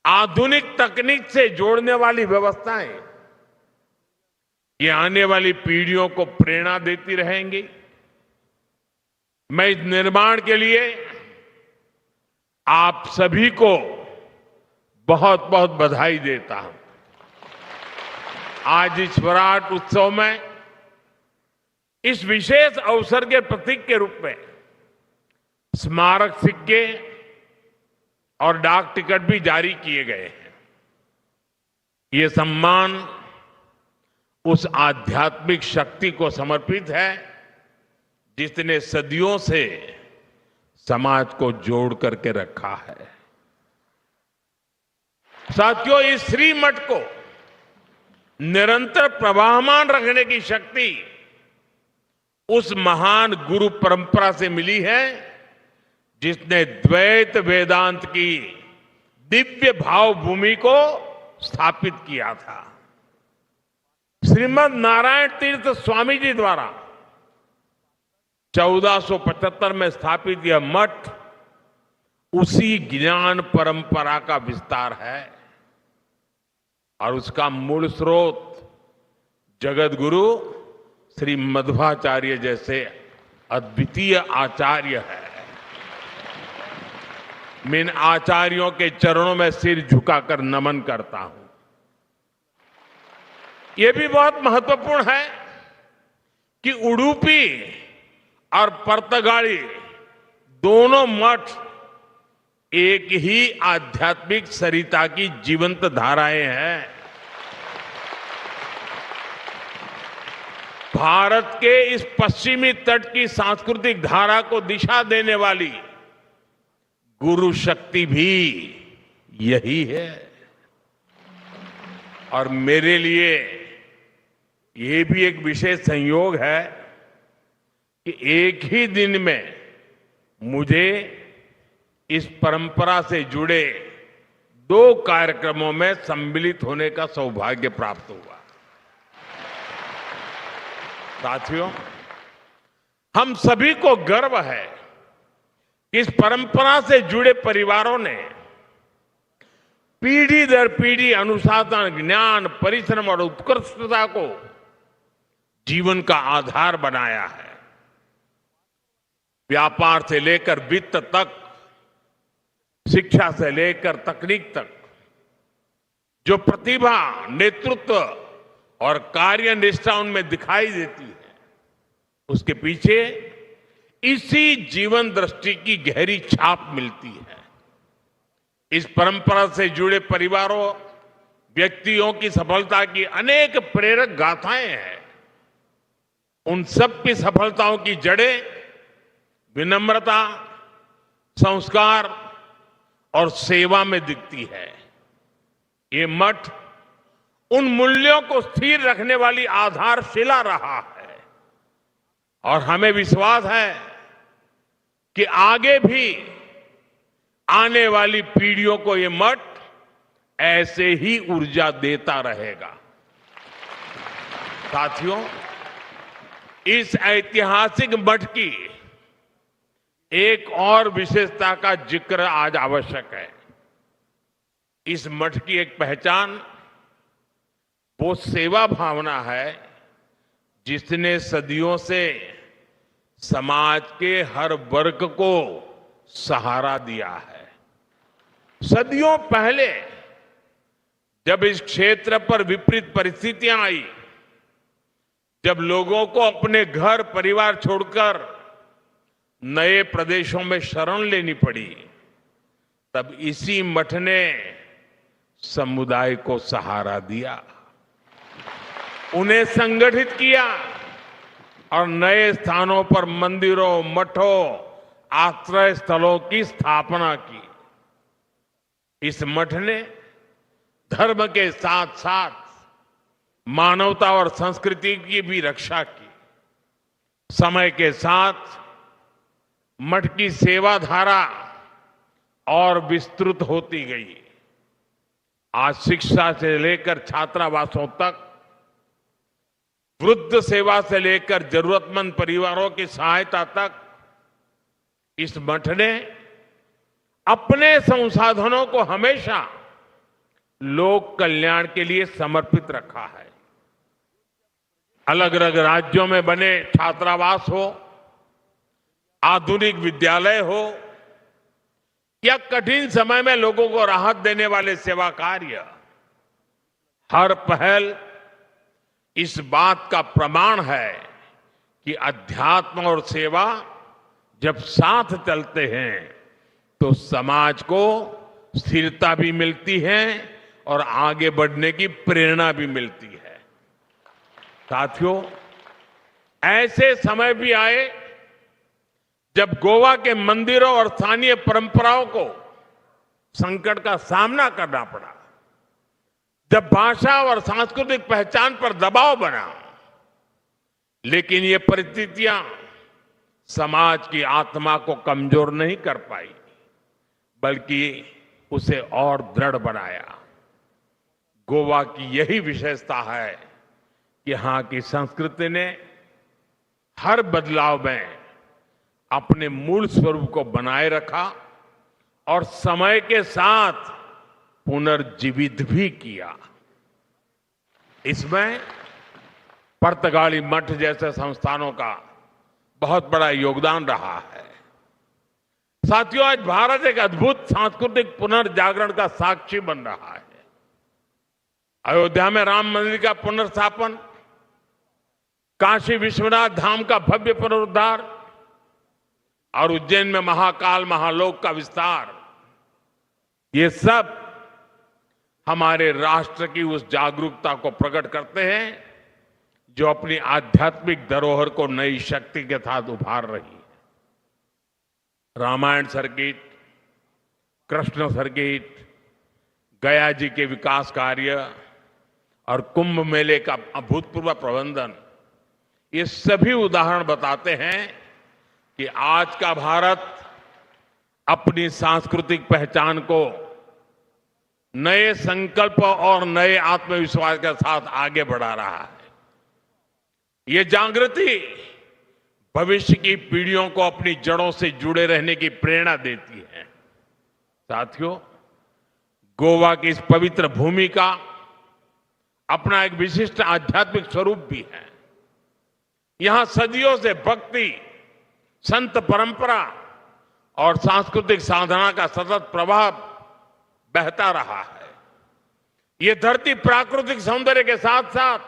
आधुनिक तकनीक से जोड़ने वाली व्यवस्थाएं ये आने वाली पीढ़ियों को प्रेरणा देती रहेंगी। मैं इस निर्माण के लिए आप सभी को बहुत बहुत बधाई देता हूं। आज इस विराट उत्सव में इस विशेष अवसर के प्रतीक के रूप में स्मारक सिक्के और डाक टिकट भी जारी किए गए हैं। ये सम्मान उस आध्यात्मिक शक्ति को समर्पित है जिसने सदियों से समाज को जोड़ करके रखा है। साथियों, इस श्री मठ को निरंतर प्रवाहमान रखने की शक्ति उस महान गुरु परंपरा से मिली है जिसने द्वैत वेदांत की दिव्य भाव भूमि को स्थापित किया था। श्रीमद नारायण तीर्थ स्वामी जी द्वारा 1475 में स्थापित यह मठ उसी ज्ञान परंपरा का विस्तार है और उसका मूल स्रोत जगत गुरु श्री मध्वाचार्य जैसे अद्वितीय आचार्य है। मैं इन आचार्यों के चरणों में सिर झुकाकर नमन करता हूं। यह भी बहुत महत्वपूर्ण है कि उडुपी और पर्तगाड़ी दोनों मठ एक ही आध्यात्मिक सरिता की जीवंत धाराएं हैं। भारत के इस पश्चिमी तट की सांस्कृतिक धारा को दिशा देने वाली गुरु शक्ति भी यही है। और मेरे लिए ये भी एक विशेष संयोग है कि एक ही दिन में मुझे इस परंपरा से जुड़े 2 कार्यक्रमों में सम्मिलित होने का सौभाग्य प्राप्त हुआ। साथियों, हम सभी को गर्व है कि इस परंपरा से जुड़े परिवारों ने पीढ़ी दर पीढ़ी अनुशासन, ज्ञान, परिश्रम और उत्कृष्टता को जीवन का आधार बनाया है। व्यापार से लेकर वित्त तक, शिक्षा से लेकर तकनीक तक जो प्रतिभा, नेतृत्व और कार्य निष्ठा उनमें दिखाई देती है, उसके पीछे इसी जीवन दृष्टि की गहरी छाप मिलती है। इस परंपरा से जुड़े परिवारों, व्यक्तियों की सफलता की अनेक प्रेरक गाथाएं हैं। उन सब की सफलताओं की जड़ें विनम्रता, संस्कार और सेवा में दिखती है। ये मठ उन मूल्यों को स्थिर रखने वाली आधारशिला रहा है और हमें विश्वास है कि आगे भी आने वाली पीढ़ियों को ये मठ ऐसे ही ऊर्जा देता रहेगा। साथियों, इस ऐतिहासिक मठ की एक और विशेषता का जिक्र आज आवश्यक है। इस मठ की एक पहचान वो सेवा भावना है जिसने सदियों से समाज के हर वर्ग को सहारा दिया है। सदियों पहले जब इस क्षेत्र पर विपरीत परिस्थितियां आई, जब लोगों को अपने घर परिवार छोड़कर नए प्रदेशों में शरण लेनी पड़ी, तब इसी मठ ने समुदाय को सहारा दिया, उन्हें संगठित किया और नए स्थानों पर मंदिरों, मठों, आश्रय स्थलों की स्थापना की। इस मठ ने धर्म के साथ साथ मानवता और संस्कृति की भी रक्षा की। समय के साथ मठ की सेवा धारा और विस्तृत होती गई। आज शिक्षा से लेकर छात्रावासों तक, वृद्ध सेवा से लेकर जरूरतमंद परिवारों की सहायता तक, इस मठ ने अपने संसाधनों को हमेशा लोक कल्याण के लिए समर्पित रखा है। अलग अलग राज्यों में बने छात्रावास हो, आधुनिक विद्यालय हो या कठिन समय में लोगों को राहत देने वाले सेवा कार्य, हर पहल इस बात का प्रमाण है कि अध्यात्म और सेवा जब साथ चलते हैं तो समाज को स्थिरता भी मिलती है और आगे बढ़ने की प्रेरणा भी मिलती है। साथियों, ऐसे समय भी आए जब गोवा के मंदिरों और स्थानीय परंपराओं को संकट का सामना करना पड़ा, जब भाषा और सांस्कृतिक पहचान पर दबाव बना, लेकिन ये परिस्थितियां समाज की आत्मा को कमजोर नहीं कर पाई, बल्कि उसे और दृढ़ बनाया। गोवा की यही विशेषता है कि यहां की संस्कृति ने हर बदलाव में अपने मूल स्वरूप को बनाए रखा और समय के साथ पुनर्जीवित भी किया। इसमें पुर्तगाली मठ जैसे संस्थानों का बहुत बड़ा योगदान रहा है। साथियों, आज भारत एक अद्भुत सांस्कृतिक पुनर्जागरण का साक्षी बन रहा है। अयोध्या में राम मंदिर का पुनर्स्थापन, काशी विश्वनाथ धाम का भव्य पुनरुद्धार और उज्जैन में महाकाल महालोक का विस्तार, ये सब हमारे राष्ट्र की उस जागरूकता को प्रकट करते हैं जो अपनी आध्यात्मिक धरोहर को नई शक्ति के साथ उभार रही है। रामायण सर्किट, कृष्ण सर्किट, गया जी के विकास कार्य और कुंभ मेले का अभूतपूर्व प्रबंधन, ये सभी उदाहरण बताते हैं कि आज का भारत अपनी सांस्कृतिक पहचान को नए संकल्प और नए आत्मविश्वास के साथ आगे बढ़ा रहा है। ये जागृति भविष्य की पीढ़ियों को अपनी जड़ों से जुड़े रहने की प्रेरणा देती है। साथियों, गोवा की इस पवित्र भूमि का अपना एक विशिष्ट आध्यात्मिक स्वरूप भी है। यहां सदियों से भक्ति, संत परंपरा और सांस्कृतिक साधना का सतत प्रवाह बहता रहा है। ये धरती प्राकृतिक सौंदर्य के साथ साथ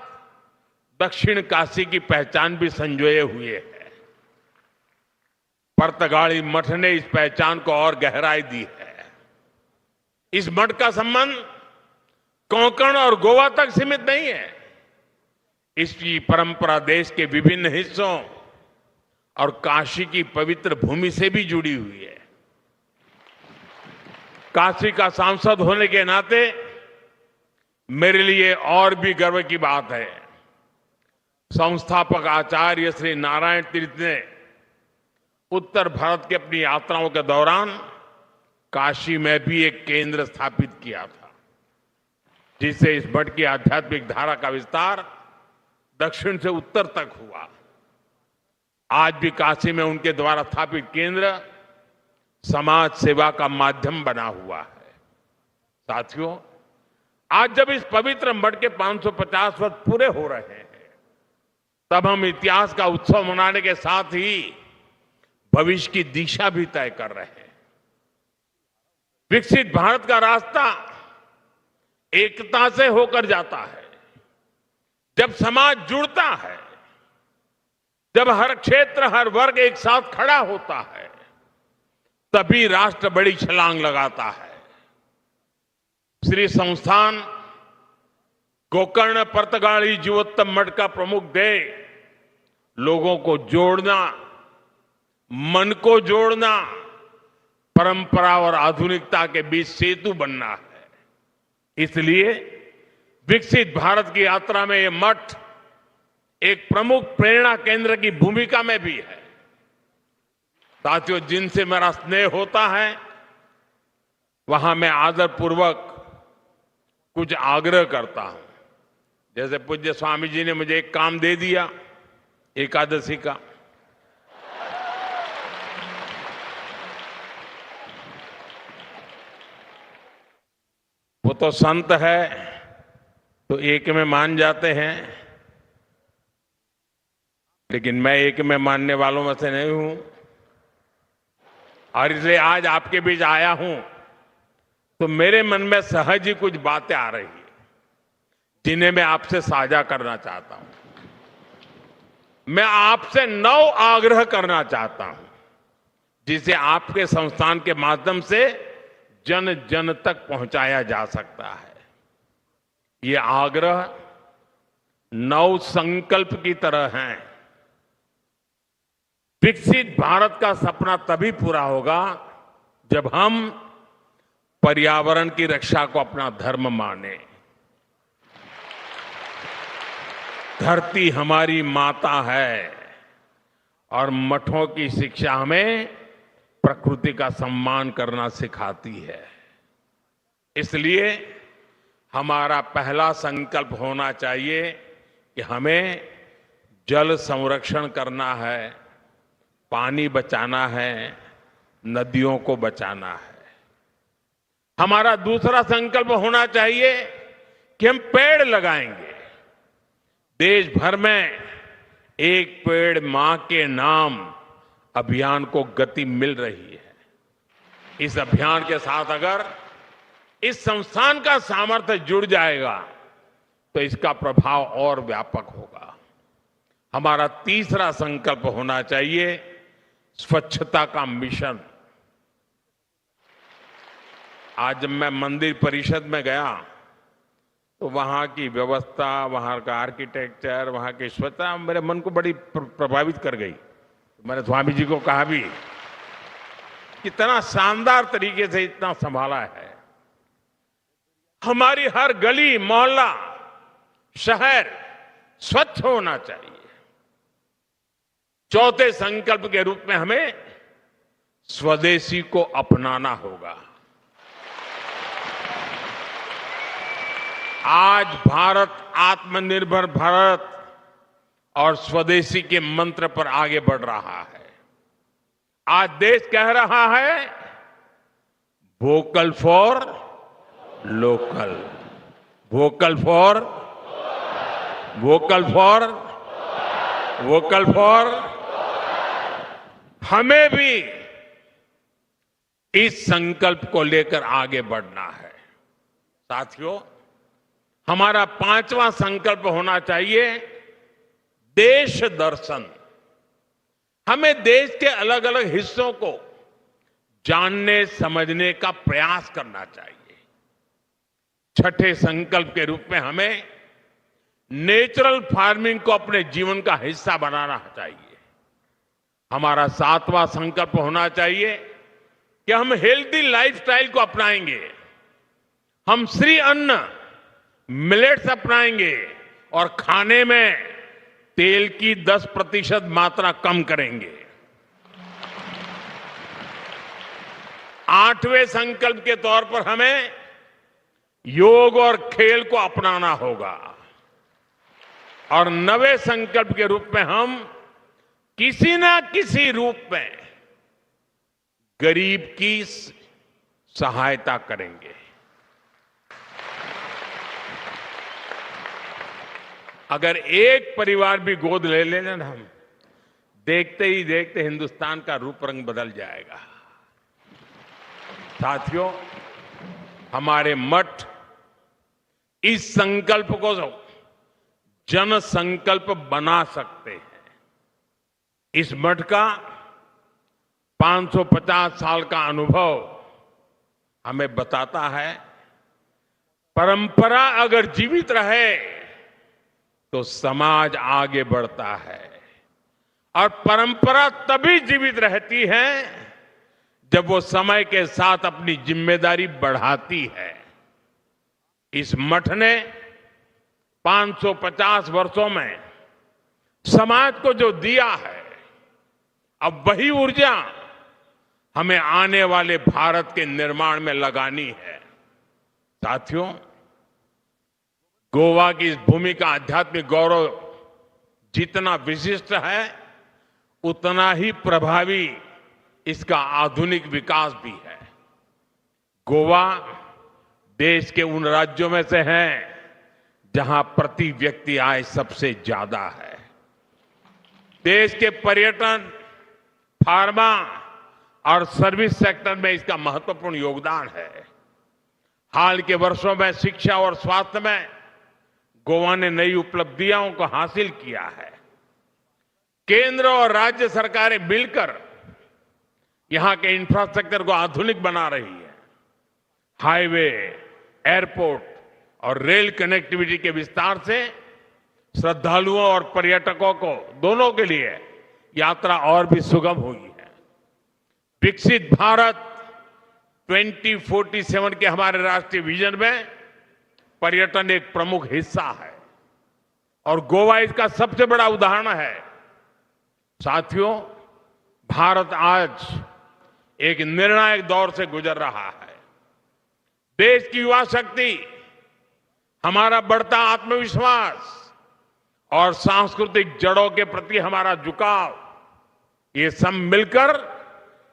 दक्षिण काशी की पहचान भी संजोए हुए है। पुर्तगाली मठ ने इस पहचान को और गहराई दी है। इस मठ का संबंध कोंकण और गोवा तक सीमित नहीं है। इसकी परंपरा देश के विभिन्न हिस्सों और काशी की पवित्र भूमि से भी जुड़ी हुई है। काशी का सांसद होने के नाते मेरे लिए और भी गर्व की बात है। संस्थापक आचार्य श्री नारायण तीर्थ ने उत्तर भारत की अपनी यात्राओं के दौरान काशी में भी एक केंद्र स्थापित किया था, जिससे इस मठ की आध्यात्मिक धारा का विस्तार दक्षिण से उत्तर तक हुआ। आज भी काशी में उनके द्वारा स्थापित केंद्र समाज सेवा का माध्यम बना हुआ है। साथियों, आज जब इस पवित्र मठ के 550 वर्ष पूरे हो रहे हैं, तब हम इतिहास का उत्सव मनाने के साथ ही भविष्य की दिशा भी तय कर रहे हैं। विकसित भारत का रास्ता एकता से होकर जाता है। जब समाज जुड़ता है, जब हर क्षेत्र, हर वर्ग एक साथ खड़ा होता है, तभी राष्ट्र बड़ी छलांग लगाता है। श्री संस्थान गोकर्ण पर्तगाली जीवोत्तम मठ का प्रमुख ध्येय लोगों को जोड़ना, मन को जोड़ना, परंपरा और आधुनिकता के बीच सेतु बनना है। इसलिए विकसित भारत की यात्रा में यह मठ एक प्रमुख प्रेरणा केंद्र की भूमिका में भी है। साथियों, जिनसे मेरा स्नेह होता है, वहां मैं आदरपूर्वक कुछ आग्रह करता हूं। जैसे पूज्य स्वामी जी ने मुझे एक काम दे दिया एकादशी का, वो तो संत है तो एक में मान जाते हैं, लेकिन मैं एक में मानने वालों में से नहीं हूं, और इसलिए आज आपके बीच आया हूं तो मेरे मन में सहज ही कुछ बातें आ रही हैं जिन्हें मैं आपसे साझा करना चाहता हूं। मैं आपसे 9 आग्रह करना चाहता हूं, जिसे आपके संस्थान के माध्यम से जन जन तक पहुंचाया जा सकता है। ये आग्रह 9 संकल्प की तरह हैं। विकसित भारत का सपना तभी पूरा होगा जब हम पर्यावरण की रक्षा को अपना धर्म माने। धरती हमारी माता है और मठों की शिक्षा हमें प्रकृति का सम्मान करना सिखाती है। इसलिए हमारा पहला संकल्प होना चाहिए कि हमें जल संरक्षण करना है, पानी बचाना है, नदियों को बचाना है। हमारा दूसरा संकल्प होना चाहिए कि हम पेड़ लगाएंगे। देश भर में एक पेड़ मां के नाम अभियान को गति मिल रही है। इस अभियान के साथ अगर इस संस्थान का सामर्थ्य जुड़ जाएगा तो इसका प्रभाव और व्यापक होगा। हमारा तीसरा संकल्प होना चाहिए स्वच्छता का मिशन। आज जब मैं मंदिर परिषद में गया तो वहां की व्यवस्था, वहां का आर्किटेक्चर, वहां की स्वच्छता मेरे मन को बड़ी प्रभावित कर गई। मैंने स्वामी जी को कहा भी, कितना शानदार तरीके से इतना संभाला है। हमारी हर गली, मोहल्ला, शहर स्वच्छ होना चाहिए। चौथे संकल्प के रूप में हमें स्वदेशी को अपनाना होगा। आज भारत आत्मनिर्भर भारत और स्वदेशी के मंत्र पर आगे बढ़ रहा है। आज देश कह रहा है vocal for local, vocal for vocal for vocal for. हमें भी इस संकल्प को लेकर आगे बढ़ना है। साथियों, हमारा 5वां संकल्प होना चाहिए देश दर्शन। हमें देश के अलग अलग हिस्सों को जानने समझने का प्रयास करना चाहिए। छठे संकल्प के रूप में हमें नेचुरल फार्मिंग को अपने जीवन का हिस्सा बनाना चाहिए। हमारा 7वां संकल्प होना चाहिए कि हम हेल्दी लाइफस्टाइल को अपनाएंगे। हम श्री अन्न, मिलेट्स अपनाएंगे और खाने में तेल की 10% मात्रा कम करेंगे। 8वें संकल्प के तौर पर हमें योग और खेल को अपनाना होगा और 9वें संकल्प के रूप में हम किसी ना किसी रूप में गरीब की सहायता करेंगे। अगर एक परिवार भी गोद ले लेना ना हम, देखते ही देखते हिंदुस्तान का रूप रंग बदल जाएगा। साथियों, हमारे मठ इस संकल्प को जन संकल्प बना सकते हैं। इस मठ का 550 साल का अनुभव हमें बताता है, परंपरा अगर जीवित रहे तो समाज आगे बढ़ता है और परंपरा तभी जीवित रहती है जब वो समय के साथ अपनी जिम्मेदारी बढ़ाती है। इस मठ ने 550 वर्षों में समाज को जो दिया है, अब वही ऊर्जा हमें आने वाले भारत के निर्माण में लगानी है। साथियों, गोवा की इस भूमि का आध्यात्मिक गौरव जितना विशिष्ट है, उतना ही प्रभावी इसका आधुनिक विकास भी है। गोवा देश के उन राज्यों में से है जहां प्रति व्यक्ति आय सबसे ज्यादा है। देश के पर्यटन, फार्मा और सर्विस सेक्टर में इसका महत्वपूर्ण योगदान है। हाल के वर्षों में शिक्षा और स्वास्थ्य में गोवा ने नई उपलब्धियों को हासिल किया है। केंद्र और राज्य सरकारें मिलकर यहां के इंफ्रास्ट्रक्चर को आधुनिक बना रही है। हाईवे, एयरपोर्ट और रेल कनेक्टिविटी के विस्तार से श्रद्धालुओं और पर्यटकों को दोनों के लिए यात्रा और भी सुगम हुई है। विकसित भारत 2047 के हमारे राष्ट्रीय विजन में पर्यटन एक प्रमुख हिस्सा है और गोवा इसका सबसे बड़ा उदाहरण है। साथियों, भारत आज एक निर्णायक दौर से गुजर रहा है। देश की युवा शक्ति, हमारा बढ़ता आत्मविश्वास और सांस्कृतिक जड़ों के प्रति हमारा झुकाव, ये सब मिलकर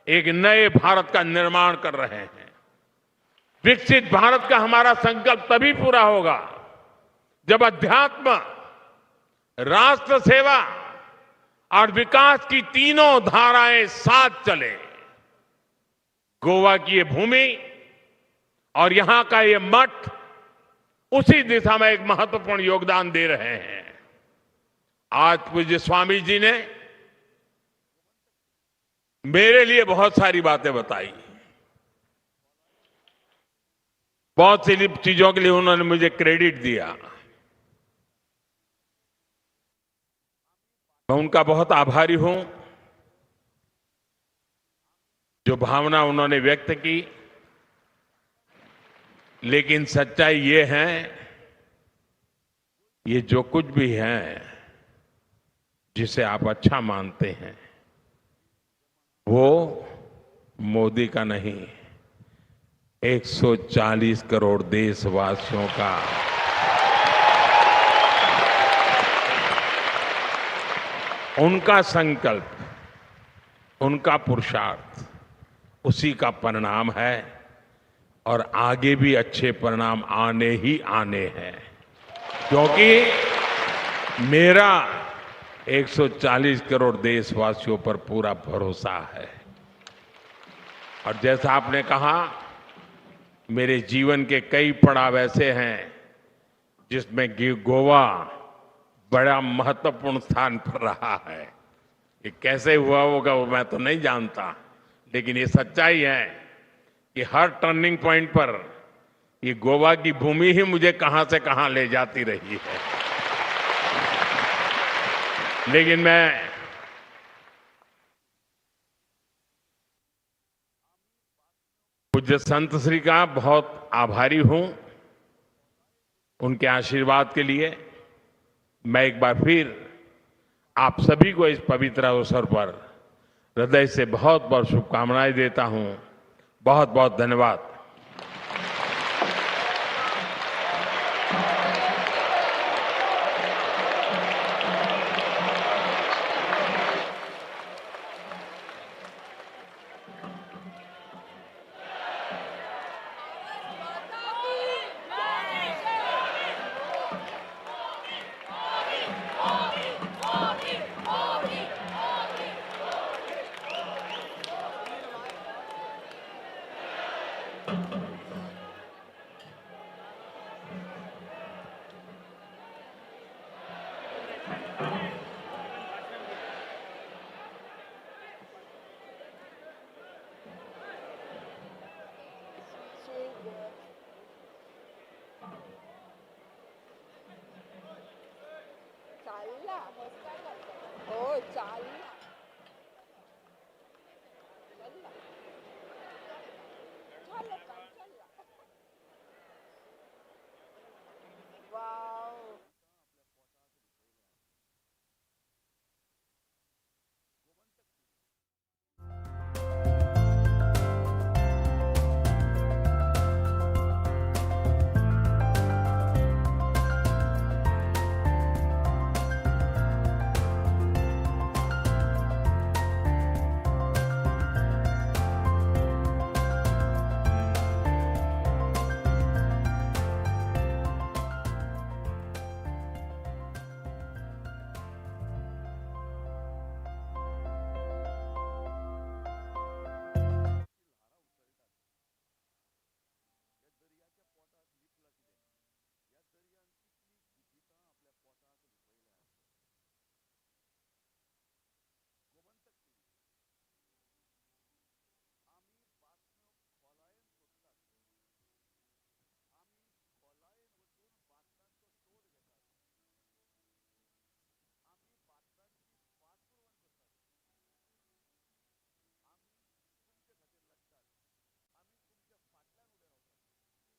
एक नए भारत का निर्माण कर रहे हैं। विकसित भारत का हमारा संकल्प तभी पूरा होगा जब अध्यात्म, राष्ट्र सेवा और विकास की तीनों धाराएं साथ चले। गोवा की ये भूमि और यहां का ये मठ उसी दिशा में एक महत्वपूर्ण योगदान दे रहे हैं। आज पूज्य स्वामी जी ने मेरे लिए बहुत सारी बातें बताई, बहुत सी चीजों के लिए उन्होंने मुझे क्रेडिट दिया। मैं उनका बहुत आभारी हूं। जो भावना उन्होंने व्यक्त की, लेकिन सच्चाई ये है, ये जो कुछ भी है जिसे आप अच्छा मानते हैं, वो मोदी का नहीं, 140 करोड़ देशवासियों का उनका संकल्प, उनका पुरुषार्थ, उसी का परिणाम है और आगे भी अच्छे परिणाम आने ही आने हैं। क्योंकि मेरा 140 करोड़ देशवासियों पर पूरा भरोसा है। और जैसा आपने कहा, मेरे जीवन के कई पड़ाव ऐसे हैं जिसमें गोवा बड़ा महत्वपूर्ण स्थान पर रहा है। ये कैसे हुआ होगा वो मैं तो नहीं जानता, लेकिन ये सच्चाई है कि हर टर्निंग पॉइंट पर ये गोवा की भूमि ही मुझे कहां से कहां ले जाती रही है। लेकिन मैं पूज्य संत श्री का बहुत आभारी हूं। उनके आशीर्वाद के लिए मैं एक बार फिर आप सभी को इस पवित्र अवसर पर हृदय से बहुत बहुत शुभकामनाएं देता हूं। बहुत बहुत धन्यवाद। चालला हो चालला